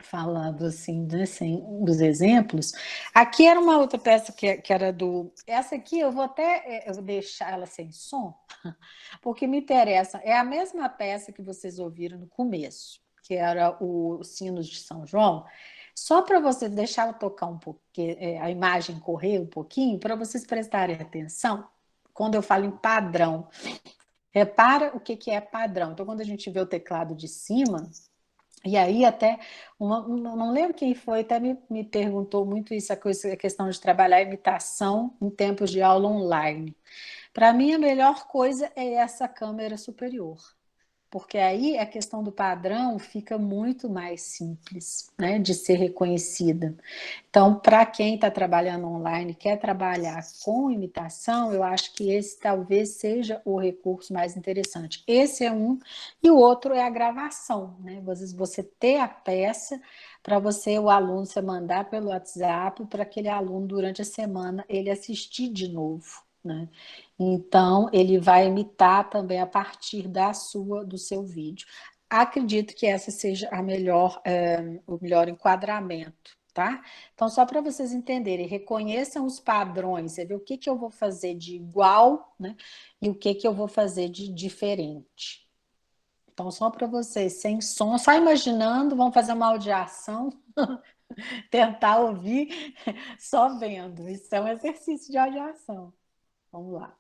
falando assim, né, assim, dos exemplos. Aqui era uma outra peça que era do... Essa aqui eu vou até eu vou deixar ela sem som, porque me interessa. É a mesma peça que vocês ouviram no começo, que era o Sinos de São João, só para você deixar eu tocar um pouco, a imagem correr um pouquinho, para vocês prestarem atenção, quando eu falo em padrão. Repara o que é padrão. Então, quando a gente vê o teclado de cima... E aí até, não lembro quem foi, até me perguntou muito isso, a questão de trabalhar imitação em tempos de aula online. Para mim, a melhor coisa é essa câmera superior, porque aí a questão do padrão fica muito mais simples, né, de ser reconhecida. Então, para quem está trabalhando online, quer trabalhar com imitação, eu acho que esse talvez seja o recurso mais interessante. Esse é um, e o outro é a gravação, né? Às vezes você ter a peça para você, o aluno, você mandar pelo WhatsApp para aquele aluno durante a semana ele assistir de novo. Né? Então, ele vai imitar também a partir do seu vídeo. Acredito que essa seja o melhor enquadramento, tá? Então, só para vocês entenderem, reconheçam os padrões, você vê o que eu vou fazer de igual, né? E o que eu vou fazer de diferente. Então, só para vocês, sem som, só imaginando, vamos fazer uma audiação, tentar ouvir só vendo. Isso é um exercício de audiação. Vamos lá.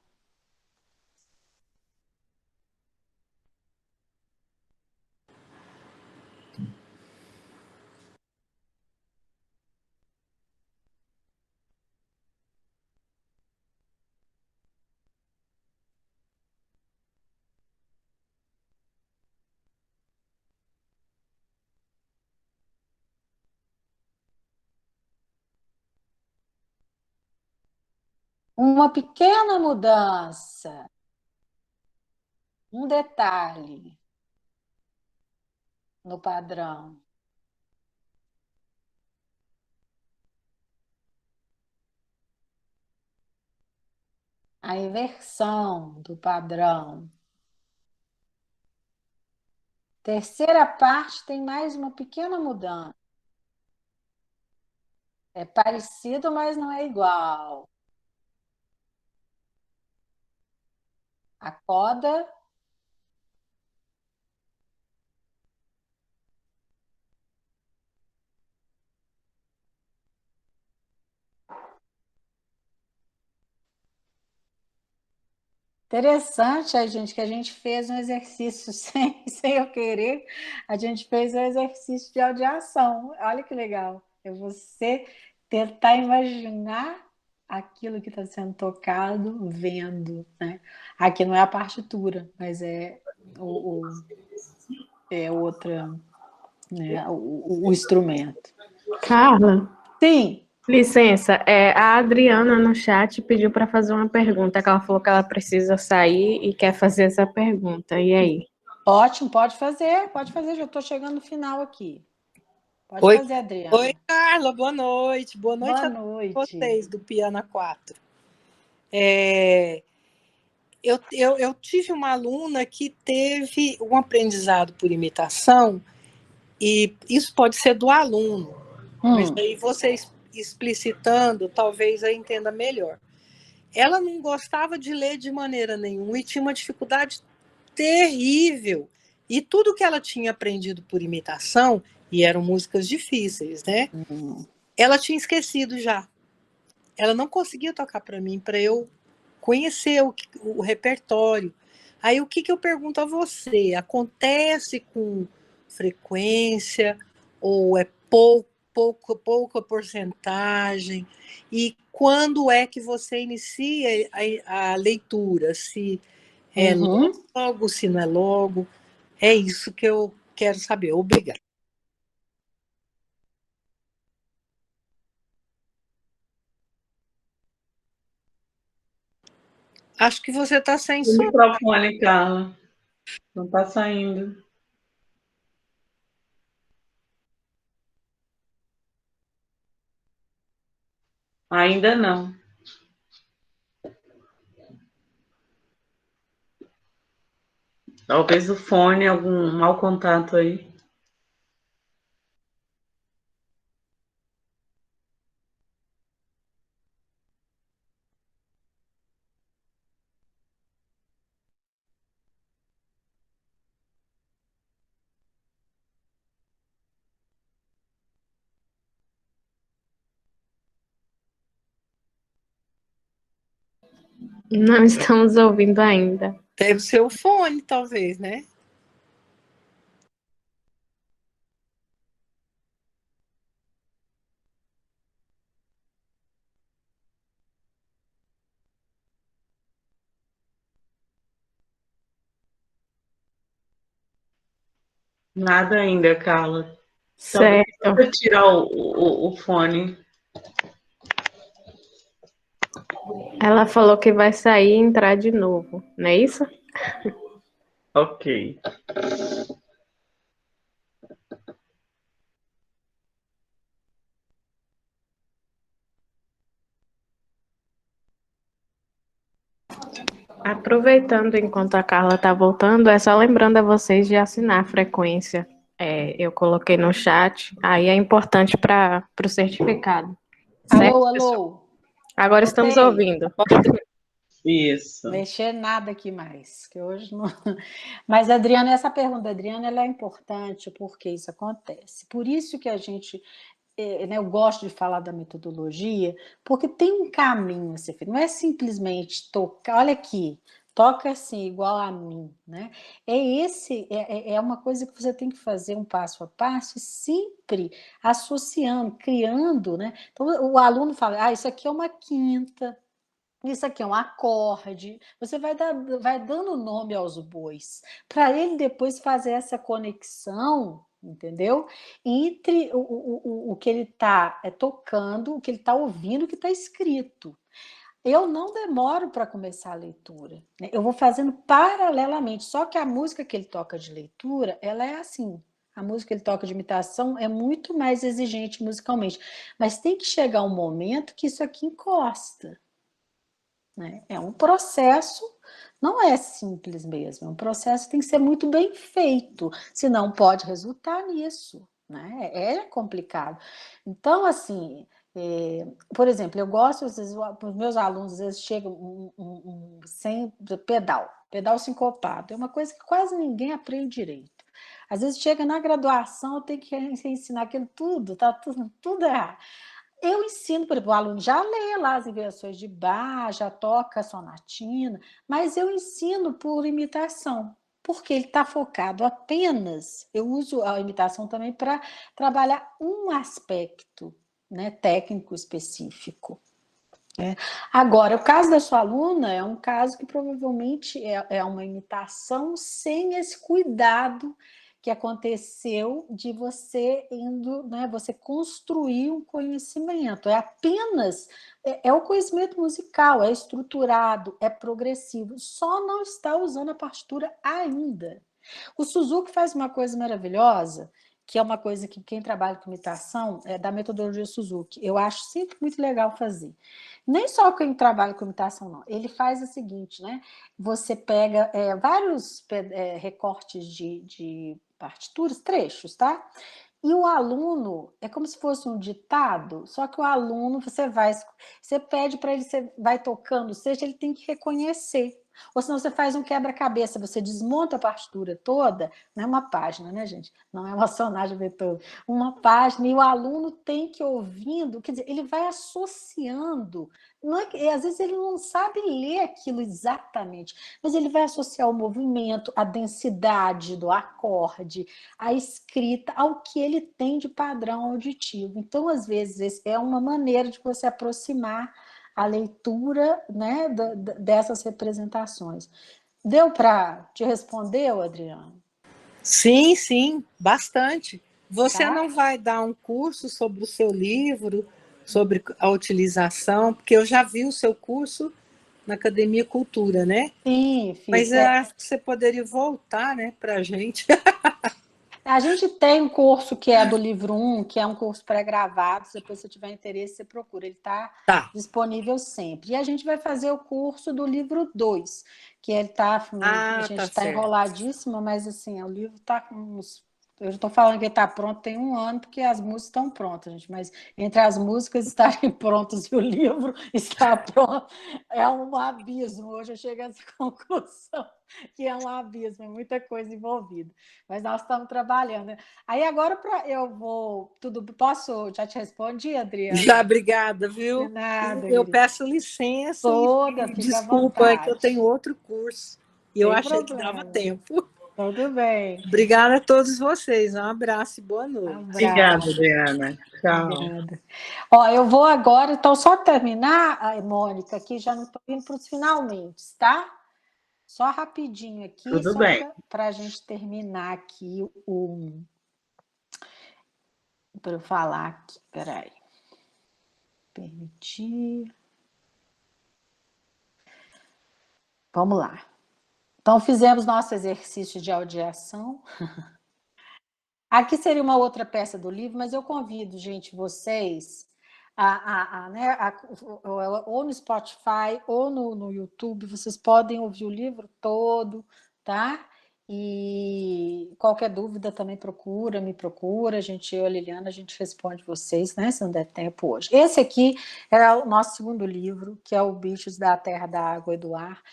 Uma pequena mudança, um detalhe no padrão. A inversão do padrão. Terceira parte tem mais uma pequena mudança. É parecido, mas não é igual. A coda. Interessante, a gente, que a gente fez um exercício sem eu querer, a gente fez um exercício de audiação. Olha que legal. É você tentar imaginar aquilo que está sendo tocado, vendo, né? Aqui não é a partitura, mas é outra, né? O instrumento. Carla, Sim. licença, a Adriana no chat pediu para fazer uma pergunta, que ela falou que ela precisa sair e quer fazer essa pergunta. E aí? Ótimo, pode fazer, já estou chegando no final aqui. Pode Oi, fazer, Adriana. oi, Carla, boa noite. Boa noite Boa a noite. vocês do Piano 4. Eu tive uma aluna que teve um aprendizado por imitação, e isso pode ser do aluno, mas aí você explicitando, talvez eu entenda melhor. Ela não gostava de ler de maneira nenhuma e tinha uma dificuldade terrível. E tudo que ela tinha aprendido por imitação, e eram músicas difíceis, né? Ela tinha esquecido já. Ela não conseguia tocar para mim, para eu conhecer o repertório. Aí o que eu pergunto a você? Acontece com frequência ou é pouca porcentagem? E quando é que você inicia a leitura? Se é logo, se não é logo? É isso que eu quero saber. Obrigada. Acho que você está sem som. O microfone, Carla. Não está saindo. Ainda não. Talvez o fone, algum mau contato aí. Não estamos ouvindo ainda. Deve ser o fone, talvez, né? Nada ainda, Carla. Certo. Talvez você tirar o fone. Ela falou que vai sair e entrar de novo, não é isso? Ok. Aproveitando enquanto a Carla está voltando, é só lembrando a vocês de assinar a frequência. Eu coloquei no chat, aí é importante para o certificado. Certo, alô. Agora estamos ouvindo. Isso. Não mexer nada aqui mais, que hoje não. Mas, Adriana, essa pergunta da Adriana ela é importante porque isso acontece. Por isso que a gente, né, eu gosto de falar da metodologia, porque tem um caminho a ser feito. Não é simplesmente tocar, olha aqui, toca assim, igual a mim, né? É uma coisa que você tem que fazer um passo a passo e sempre associando, criando, né? Então, o aluno fala, isso aqui é uma quinta, isso aqui é um acorde, você vai dando nome aos bois, para ele depois fazer essa conexão, entendeu? Entre o que ele está tocando, o que ele está ouvindo, o que está escrito. eu não demoro para começar a leitura, né? Eu vou fazendo paralelamente, só que a música que ele toca de leitura, ela é assim, a música que ele toca de imitação é muito mais exigente musicalmente, mas tem que chegar um momento que isso aqui encosta, né? É um processo, não é simples mesmo, é um processo que tem que ser muito bem feito, senão pode resultar nisso, né? É complicado. Então, assim, por exemplo, eu gosto, às vezes, os meus alunos, às vezes, chegam sem pedal sincopado, é uma coisa que quase ninguém aprende direito. Às vezes chega na graduação, eu tenho que ensinar aquilo tudo, tá tudo errado. Eu ensino, por exemplo, o aluno já lê lá as invenções de Bach, já toca sonatina, mas eu ensino por imitação, porque ele está focado apenas, eu uso a imitação também para trabalhar um aspecto, né, técnico específico. Né? Agora, o caso da sua aluna é um caso que provavelmente é uma imitação sem esse cuidado que aconteceu de você indo, né, você construir um conhecimento. É apenas, é o conhecimento musical, é estruturado, é progressivo, só não está usando a partitura ainda. O Suzuki faz uma coisa maravilhosa, que é uma coisa que quem trabalha com imitação é da metodologia Suzuki. Eu acho sempre muito legal fazer. Nem só quem trabalha com imitação, não. Ele faz o seguinte, né? Você pega vários recortes de partituras, trechos, tá? E o aluno, é como se fosse um ditado, só que o aluno, você pede para ele, você vai tocando, seja, ele tem que reconhecer. Ou senão você faz um quebra-cabeça, você desmonta a partitura toda, não é uma página, né, gente? Não é uma sonagem de Beethoven, uma página, e o aluno tem que ir ouvindo, quer dizer, ele vai associando. Não é, às vezes ele não sabe ler aquilo exatamente, mas ele vai associar o movimento, a densidade do acorde, a escrita, ao que ele tem de padrão auditivo. Então, às vezes, é uma maneira de você aproximar a leitura, né, dessas representações. Deu para te responder, Adriano? Sim, sim, bastante. Você Tá? não vai dar um curso sobre o seu livro, sobre a utilização, porque eu já vi o seu curso na Academia Cultura, né? Sim, Mas fiz. eu acho que você poderia voltar, né, para a gente. A gente tem um curso que é do livro 1, que é um curso pré-gravado, se depois você tiver interesse, você procura, ele está Tá. disponível sempre. E a gente vai fazer o curso do livro 2, que ele tá, a gente está certo. enroladíssima, mas assim, o livro está com uns. Eu estou falando que ele está pronto tem um ano, porque as músicas estão prontas, gente, mas entre as músicas estarem prontas e o livro está pronto, é um abismo. Hoje eu cheguei a essa conclusão, que é um abismo, é muita coisa envolvida. Mas nós estamos trabalhando. Né? Aí agora eu vou. Posso? Já te respondi, Adriana? Já, obrigada, viu? De nada, Eu querida. peço licença Toda, e fica à desculpa, é que eu vontade. tenho outro curso e eu Sem achei que dava problema. tempo. Tudo bem. Obrigada a todos vocês. Um abraço e boa noite. Obrigada, Abraço. Adriana. Tchau. Obrigada. Ó, eu vou agora, então, só terminar, Mônica, aqui já não estou indo para os finalmente, tá? Só rapidinho aqui, Tudo só bem. para a gente terminar aqui para eu falar aqui. Peraí. Permitir. Vamos lá. Então, fizemos nosso exercício de audiação. Aqui seria uma outra peça do livro, mas eu convido, gente, vocês ou no Spotify ou no YouTube, vocês podem ouvir o livro todo, tá? E qualquer dúvida também me procura, eu e a Liliana, a gente responde vocês, né? Se não der tempo hoje. Esse aqui é o nosso segundo livro, que é o Bichos da Terra, da Água e do Ar.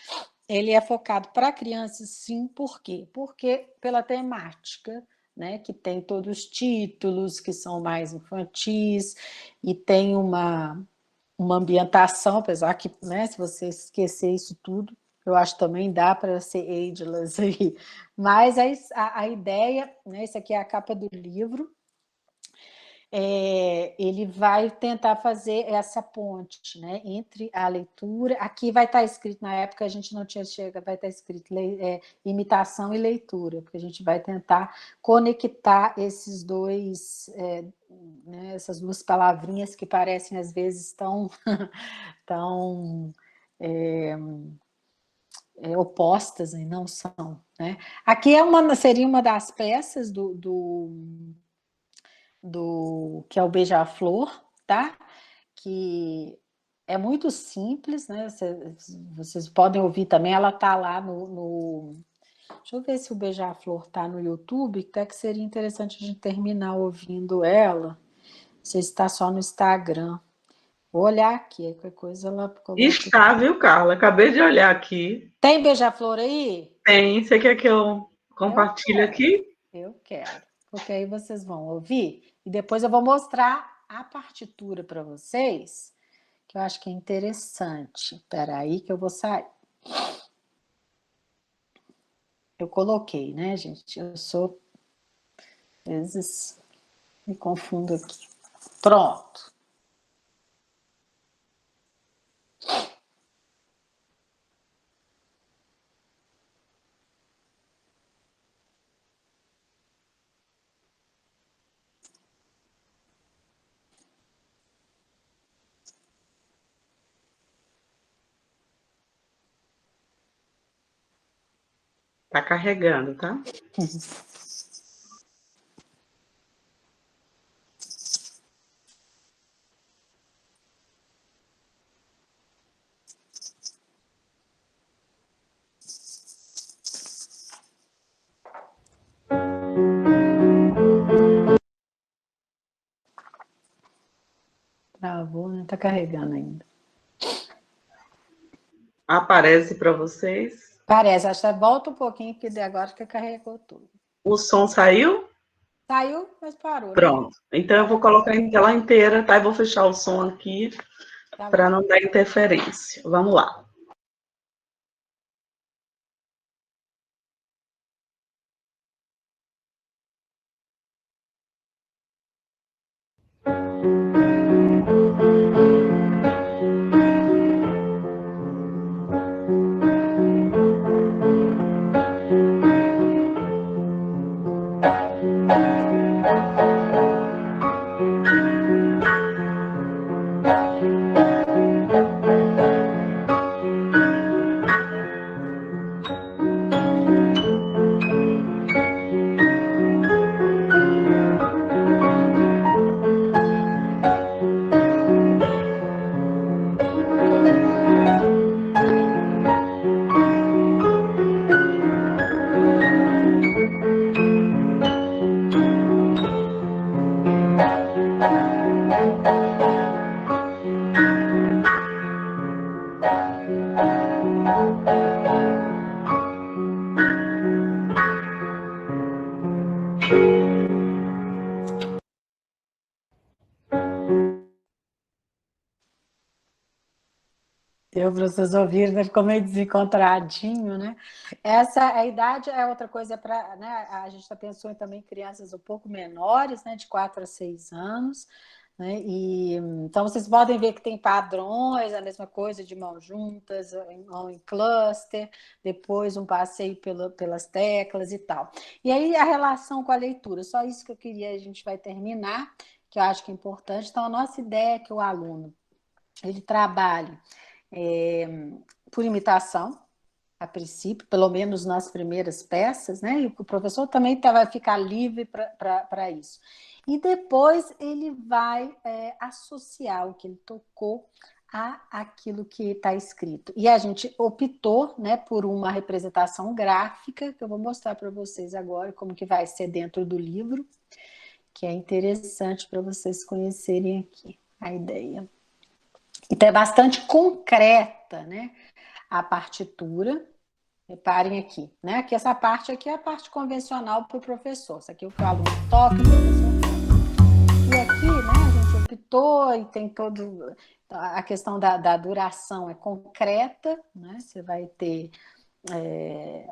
Ele é focado para crianças, sim, por quê? Porque pela temática, né, que tem todos os títulos que são mais infantis e tem uma ambientação, apesar que, né, se você esquecer isso tudo, eu acho que também dá para ser ageless aí. Mas a ideia, né, esse aqui é a capa do livro, ele vai tentar fazer essa ponte, né, entre a leitura. Aqui vai estar escrito, na época a gente não tinha chegado, vai estar escrito imitação e leitura, porque a gente vai tentar conectar esses dois, né, essas duas palavrinhas que parecem às vezes tão opostas e não são, né? Aqui seria uma das peças que é o Beija-Flor, tá? Que é muito simples, né? Vocês podem ouvir também, ela tá lá Deixa eu ver se o Beija-Flor tá no YouTube, até que seria interessante a gente terminar ouvindo ela. Se está só no Instagram. Vou olhar aqui, qualquer coisa ela coloca. Está, viu, Carla? Acabei de olhar aqui. Tem Beija-Flor aí? Tem. Você quer que eu compartilhe aqui? Eu quero, porque aí vocês vão ouvir e depois eu vou mostrar a partitura para vocês, que eu acho que é interessante. Espera aí que eu vou sair. Eu coloquei, né, gente? Eu sou... Às vezes me confundo aqui. Pronto. Tá carregando, tá? Travou, né? Tá carregando ainda. Aparece para vocês? Parece, acho que volta um pouquinho, porque agora que carregou tudo. O som saiu? Saiu, mas parou. Pronto. Né? Então eu vou colocar em tela inteira, tá? E vou fechar o som aqui para não dar interferência. Vamos lá. Deu para vocês ouvirem, né? Ficou meio desencontradinho, né? A idade é outra coisa para, né? A gente está pensando também em crianças um pouco menores, né? De 4 a 6 anos, né? Então vocês podem ver que tem padrões, a mesma coisa de mãos juntas, mão em cluster, depois um passeio pelas teclas e tal. E aí a relação com a leitura, só isso que eu queria, a gente vai terminar, que eu acho que é importante. Então a nossa ideia é que o aluno ele trabalhe por imitação, a princípio, pelo menos nas primeiras peças, né? E o professor também vai ficar livre para isso. E depois ele vai associar o que ele tocou àquilo que está escrito. E a gente optou, né, por uma representação gráfica, que eu vou mostrar para vocês agora, como que vai ser dentro do livro, que é interessante para vocês conhecerem aqui a ideia. Então, é bastante concreta, né, a partitura. Reparem aqui, né? Que essa parte aqui é a parte convencional para o professor. Isso aqui é o que o aluno toca, o professor toca. E aqui, né, a gente optou e tem todo... A questão da duração é concreta, né? Você vai ter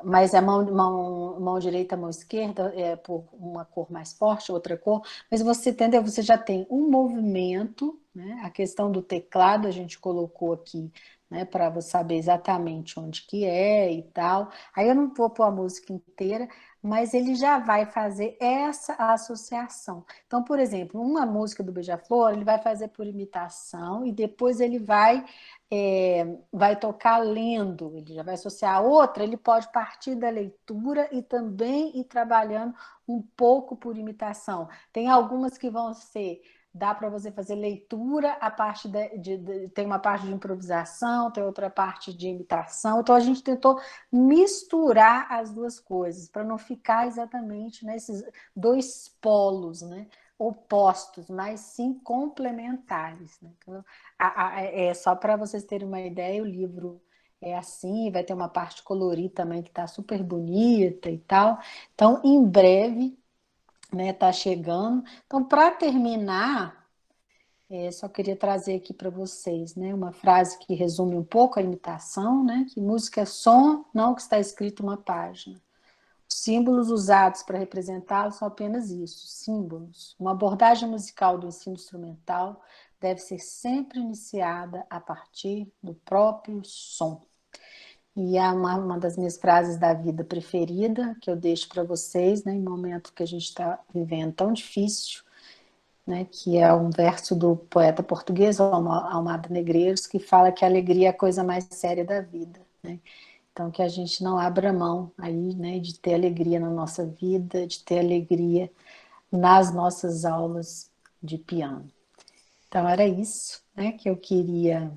mas a mão direita, mão esquerda é por uma cor mais forte, outra cor, mas você entendeu? Você já tem um movimento, né? A questão do teclado a gente colocou aqui, né, para você saber exatamente onde que é e tal. Aí eu não vou pôr a música inteira, mas ele já vai fazer essa associação. Então, por exemplo, uma música do Beija-Flor, ele vai fazer por imitação e depois ele vai tocar lendo, ele já vai associar a outra, ele pode partir da leitura e também ir trabalhando um pouco por imitação. Tem algumas que vão ser, dá para você fazer leitura, a parte tem uma parte de improvisação, tem outra parte de imitação, então a gente tentou misturar as duas coisas, para não ficar exatamente nesses dois polos, né? Opostos, mas sim complementares. Né? Então, só para vocês terem uma ideia, o livro é assim, vai ter uma parte colorida também que está super bonita e tal. Então, em breve, né, tá chegando. Então, para terminar, só queria trazer aqui para vocês, né, uma frase que resume um pouco a imitação, né, que música é som, não o que está escrito uma página. Os símbolos usados para representá-lo são apenas isso, símbolos. Uma abordagem musical do ensino instrumental deve ser sempre iniciada a partir do próprio som. E é uma das minhas frases da vida preferida, que eu deixo para vocês, né, em momento que a gente está vivendo tão difícil, né, que é um verso do poeta português, Almada Negreiros, que fala que a alegria é a coisa mais séria da vida, né? Então, que a gente não abra mão aí, né, de ter alegria na nossa vida, de ter alegria nas nossas aulas de piano. Então, era isso, né, que eu queria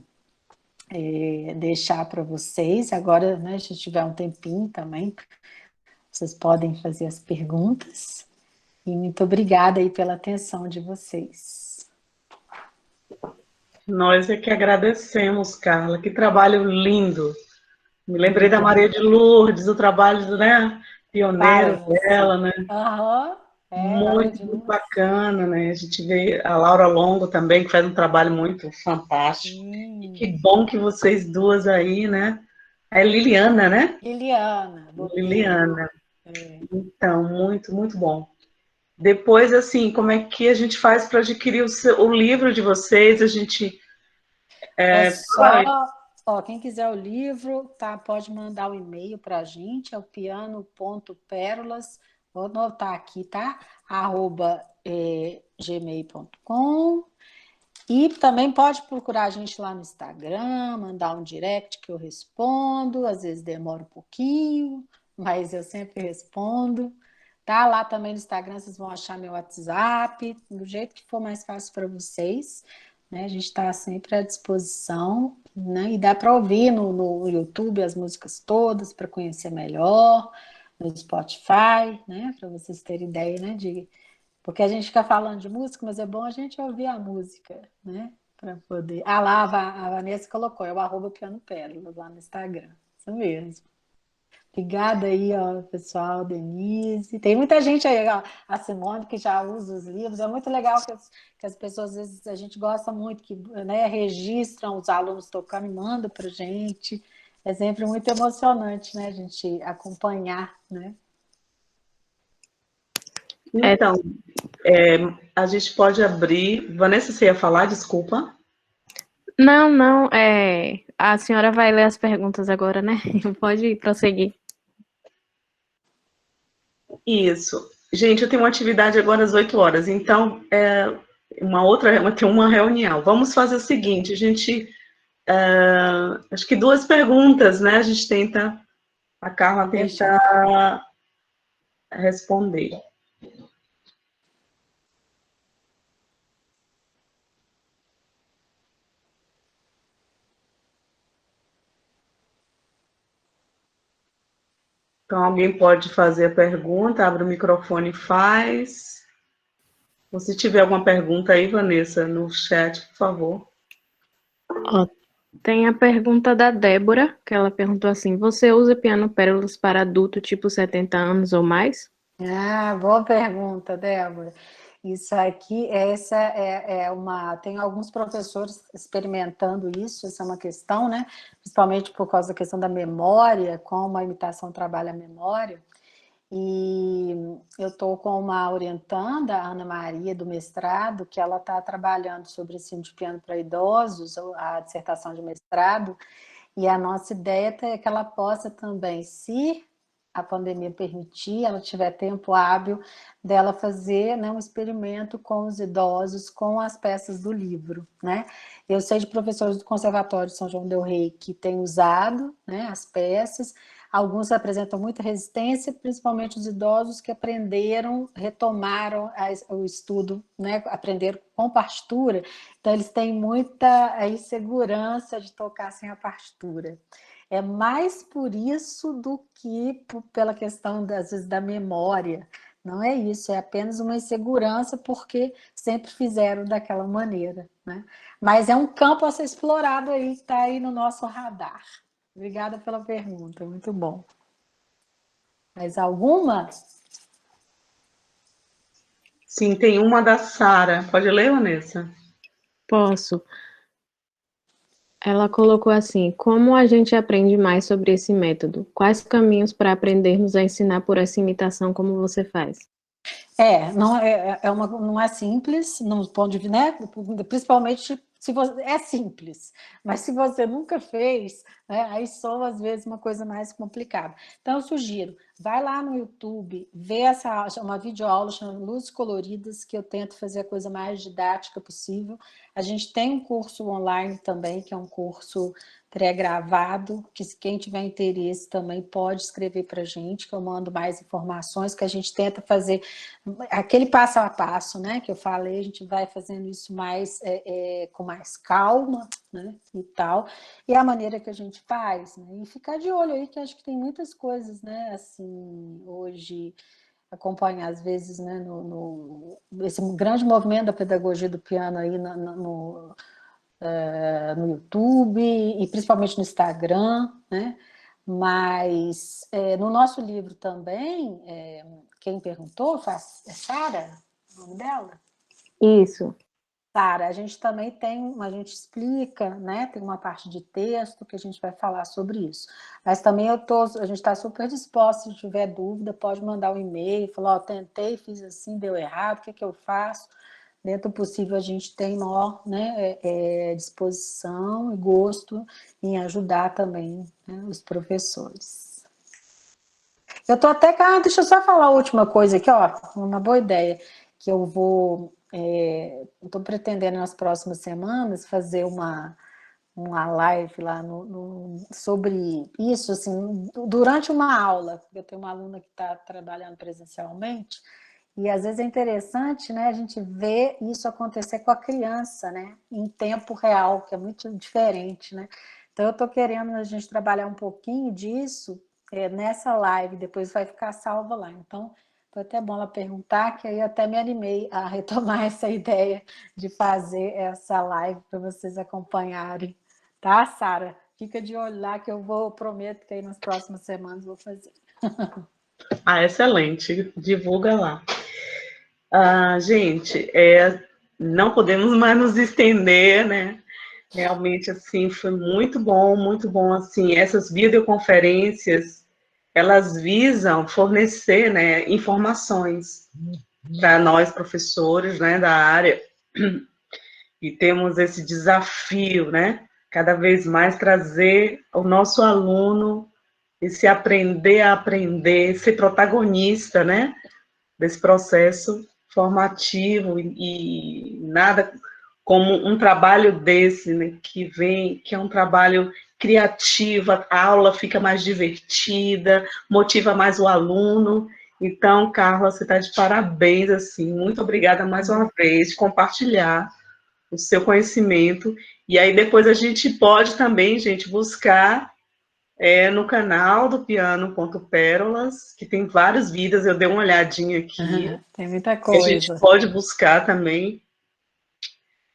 deixar para vocês. Agora, né, se tiver um tempinho também, vocês podem fazer as perguntas. E muito obrigada aí pela atenção de vocês. Nós é que agradecemos, Carla. Que trabalho lindo. Me lembrei da Maria de Lourdes, o trabalho, né, pioneiro dela, né? Muito bacana, né? A gente vê a Laura Longo também, que faz um trabalho muito fantástico. E que bom que vocês duas aí, né? É Liliana, né? Liliana. Então, muito, muito bom. Depois, assim, como é que a gente faz para adquirir o livro de vocês? A gente... quem quiser o livro, tá, pode mandar um e-mail para a gente, é o piano.pérolas, vou anotar aqui, tá? @gmail.com. E também pode procurar a gente lá no Instagram, mandar um direct que eu respondo, às vezes demora um pouquinho, mas eu sempre respondo. Tá? Lá também no Instagram vocês vão achar meu WhatsApp, do jeito que for mais fácil para vocês. Né? A gente está sempre à disposição, né? E dá para ouvir no YouTube as músicas todas para conhecer melhor, no Spotify, né? Para vocês terem ideia, né? Porque a gente fica falando de música, mas é bom a gente ouvir a música, né? Para poder. Lá a Vanessa colocou, é o @pianopérolas lá no Instagram. Isso mesmo. Obrigada aí, ó, pessoal, Denise. Tem muita gente aí, ó, a Simone, que já usa os livros. É muito legal que as pessoas, às vezes, a gente gosta muito, que, né, registram os alunos tocando e mandam para a gente. É sempre muito emocionante, né, a gente acompanhar, né? Então, a gente pode abrir... Vanessa, você ia falar? Desculpa. Não, a senhora vai ler as perguntas agora, né? Pode prosseguir. Isso. Gente, eu tenho uma atividade agora às 8 horas, então, tem uma reunião. Vamos fazer o seguinte, a gente... acho que 2 perguntas, né? A gente tenta... A Carla tentar responder. Então, alguém pode fazer a pergunta, abre o microfone e faz. Se tiver alguma pergunta aí, Vanessa, no chat, por favor. Tem a pergunta da Débora, que ela perguntou assim, você usa piano pérolas para adulto tipo 70 anos ou mais? Boa pergunta, Débora. Isso aqui, tem alguns professores experimentando isso, essa é uma questão, né? Principalmente por causa da questão da memória, como a imitação trabalha a memória. E eu estou com uma orientanda, a Ana Maria, do mestrado, que ela está trabalhando sobre ensino de piano para idosos, a dissertação de mestrado, e a nossa ideia é que ela possa também, se a pandemia permitir, ela tiver tempo hábil, dela fazer, né, um experimento com os idosos, com as peças do livro, né? Eu sei de professores do Conservatório de São João del Rei que têm usado, né, as peças. Alguns apresentam muita resistência, principalmente os idosos que aprenderam, retomaram o estudo, né, aprenderam com partitura, então eles têm muita insegurança de tocar sem a partitura. É mais por isso do que pela questão, às vezes, da memória. Não é isso, é apenas uma insegurança porque sempre fizeram daquela maneira, né? Mas é um campo a ser explorado aí, que está aí no nosso radar. Obrigada pela pergunta, muito bom. Mais alguma? Sim, tem uma da Sara. Pode ler, Vanessa? Posso. Ela colocou assim: como a gente aprende mais sobre esse método? Quais caminhos para aprendermos a ensinar por essa imitação como você faz? Não é simples, no ponto de vista, né? Principalmente se você é simples, mas se você nunca fez, né, aí soa às vezes uma coisa mais complicada. Então eu sugiro, vai lá no YouTube, vê uma videoaula chamada Luzes Coloridas, que eu tento fazer a coisa mais didática possível. A gente tem um curso online também, que é um curso pré-gravado, que quem tiver interesse também pode escrever para a gente, que eu mando mais informações, que a gente tenta fazer aquele passo a passo, né, que eu falei, a gente vai fazendo isso mais com mais calma, né, e tal, e a maneira que a gente faz, né, e ficar de olho aí, que acho que tem muitas coisas, né, assim, hoje, acompanhar às vezes, né, esse grande movimento da pedagogia do piano aí no YouTube e principalmente no Instagram, né? Mas no nosso livro também, quem perguntou, é Sara, o nome dela? Isso. Sara, a gente também a gente explica, né? Tem uma parte de texto que a gente vai falar sobre isso. Mas também a gente está super disposta, se tiver dúvida, pode mandar um e-mail, falar, tentei, fiz assim, deu errado, o que eu faço? Dentro do possível, a gente tem maior, né, disposição e gosto em ajudar também, né, os professores. Eu estou até... deixa eu só falar a última coisa aqui, ó, uma boa ideia, que eu vou... estou pretendendo nas próximas semanas fazer uma live lá sobre isso, assim, durante uma aula. Eu tenho uma aluna que está trabalhando presencialmente, e às vezes é interessante, né, a gente ver isso acontecer com a criança, né, em tempo real, que é muito diferente, né. Então eu estou querendo a gente trabalhar um pouquinho disso nessa live, depois vai ficar salva lá. Então foi até bom ela perguntar, que aí eu até me animei a retomar essa ideia de fazer essa live para vocês acompanharem. Tá, Sara? Fica de olho lá que eu prometo que aí nas próximas semanas vou fazer. Excelente. Divulga lá. Gente, não podemos mais nos estender, né? Realmente, assim, foi muito bom, assim, essas videoconferências, elas visam fornecer, né, informações para nós, professores, né, da área, e temos esse desafio, né, cada vez mais trazer o nosso aluno esse aprender a aprender, ser protagonista, né, desse processo formativo e nada como um trabalho desse, né, que é um trabalho criativo, a aula fica mais divertida, motiva mais o aluno. Então, Carla, você está de parabéns, assim, muito obrigada mais uma vez de compartilhar o seu conhecimento. E aí depois a gente pode também, gente, buscar no canal do Piano.pérolas, que tem vários vídeos, eu dei uma olhadinha aqui. Tem muita coisa. A gente pode buscar também.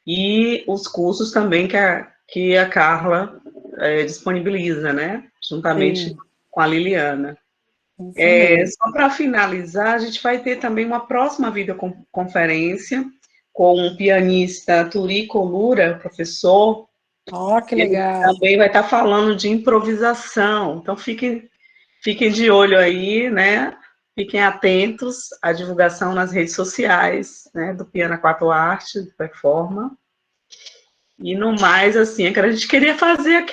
E os cursos também que a Carla disponibiliza, né? Juntamente com a Liliana. Isso mesmo. Só para finalizar, a gente vai ter também uma próxima videoconferência com um pianista Turico Lura, professor. Ó, que Ele legal. também vai estar falando de improvisação. Então, fiquem de olho aí, né? Fiquem atentos à divulgação nas redes sociais, né? Do Piano 4 Arte, do Performa. E no mais, assim, é que a gente queria fazer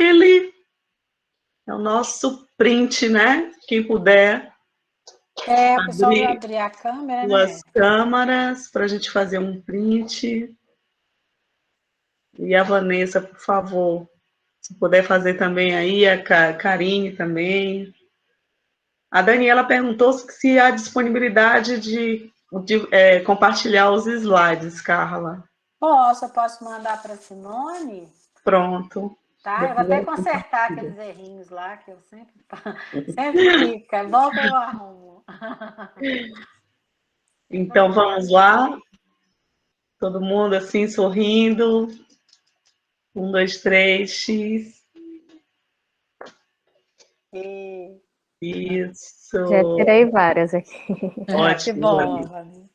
o nosso print, né? Quem puder O pessoal vai abrir a câmera, né? duas câmaras para a gente fazer um print. E a Vanessa, por favor, se puder fazer também aí, a Karine também. A Daniela perguntou se há disponibilidade de compartilhar os slides, Carla. Eu posso mandar para a Simone? Pronto. Tá, eu vou até consertar aqueles errinhos lá, que eu sempre fica. É bom que eu arrumo. Então, vamos lá. Todo mundo assim, sorrindo. 1, 2, 3, X. Isso. Já tirei várias aqui. Ótimo. Que bom, Vanessa.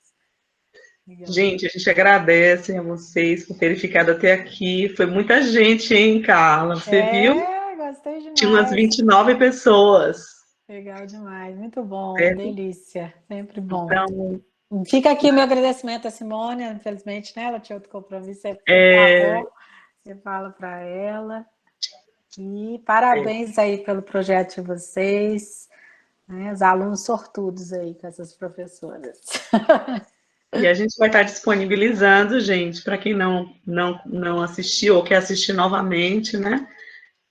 Gente, a gente agradece a vocês por terem ficado até aqui. Foi muita gente, hein, Carla? Você viu? Gostei demais. Tinha umas 29 pessoas. Legal demais, muito bom, Certo? delícia, sempre bom. Então, fica aqui o meu agradecimento à Simone, infelizmente, né, ela tinha outro compromisso, você fala para ela. E parabéns aí pelo projeto de vocês, né, os alunos sortudos aí com essas professoras. E a gente vai estar disponibilizando, gente, para quem não assistiu ou quer assistir novamente, né?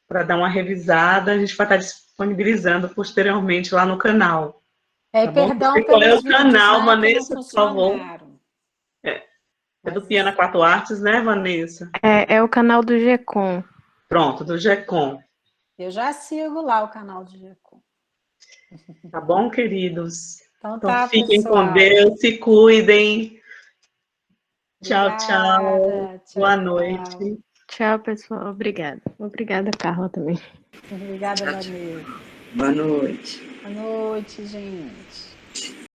Para dar uma revisada, a gente vai estar disponibilizando posteriormente lá no canal. Tá bom? Perdão qual é o pelos canal, vídeos, Vanessa, por favor? funcionaram. É do Piano 4 Artes, né, Vanessa? É o canal do GECOM. Pronto, do GECOM. Eu já sigo lá o canal do GECOM. Tá bom, queridos? Então tá, fiquem pessoal. com Deus, se cuidem. Obrigada, tchau. tchau. Boa noite. Tchau, pessoal. Obrigada. Obrigada, Carla, também. Obrigada, Vanessa. Boa noite. Boa noite, gente.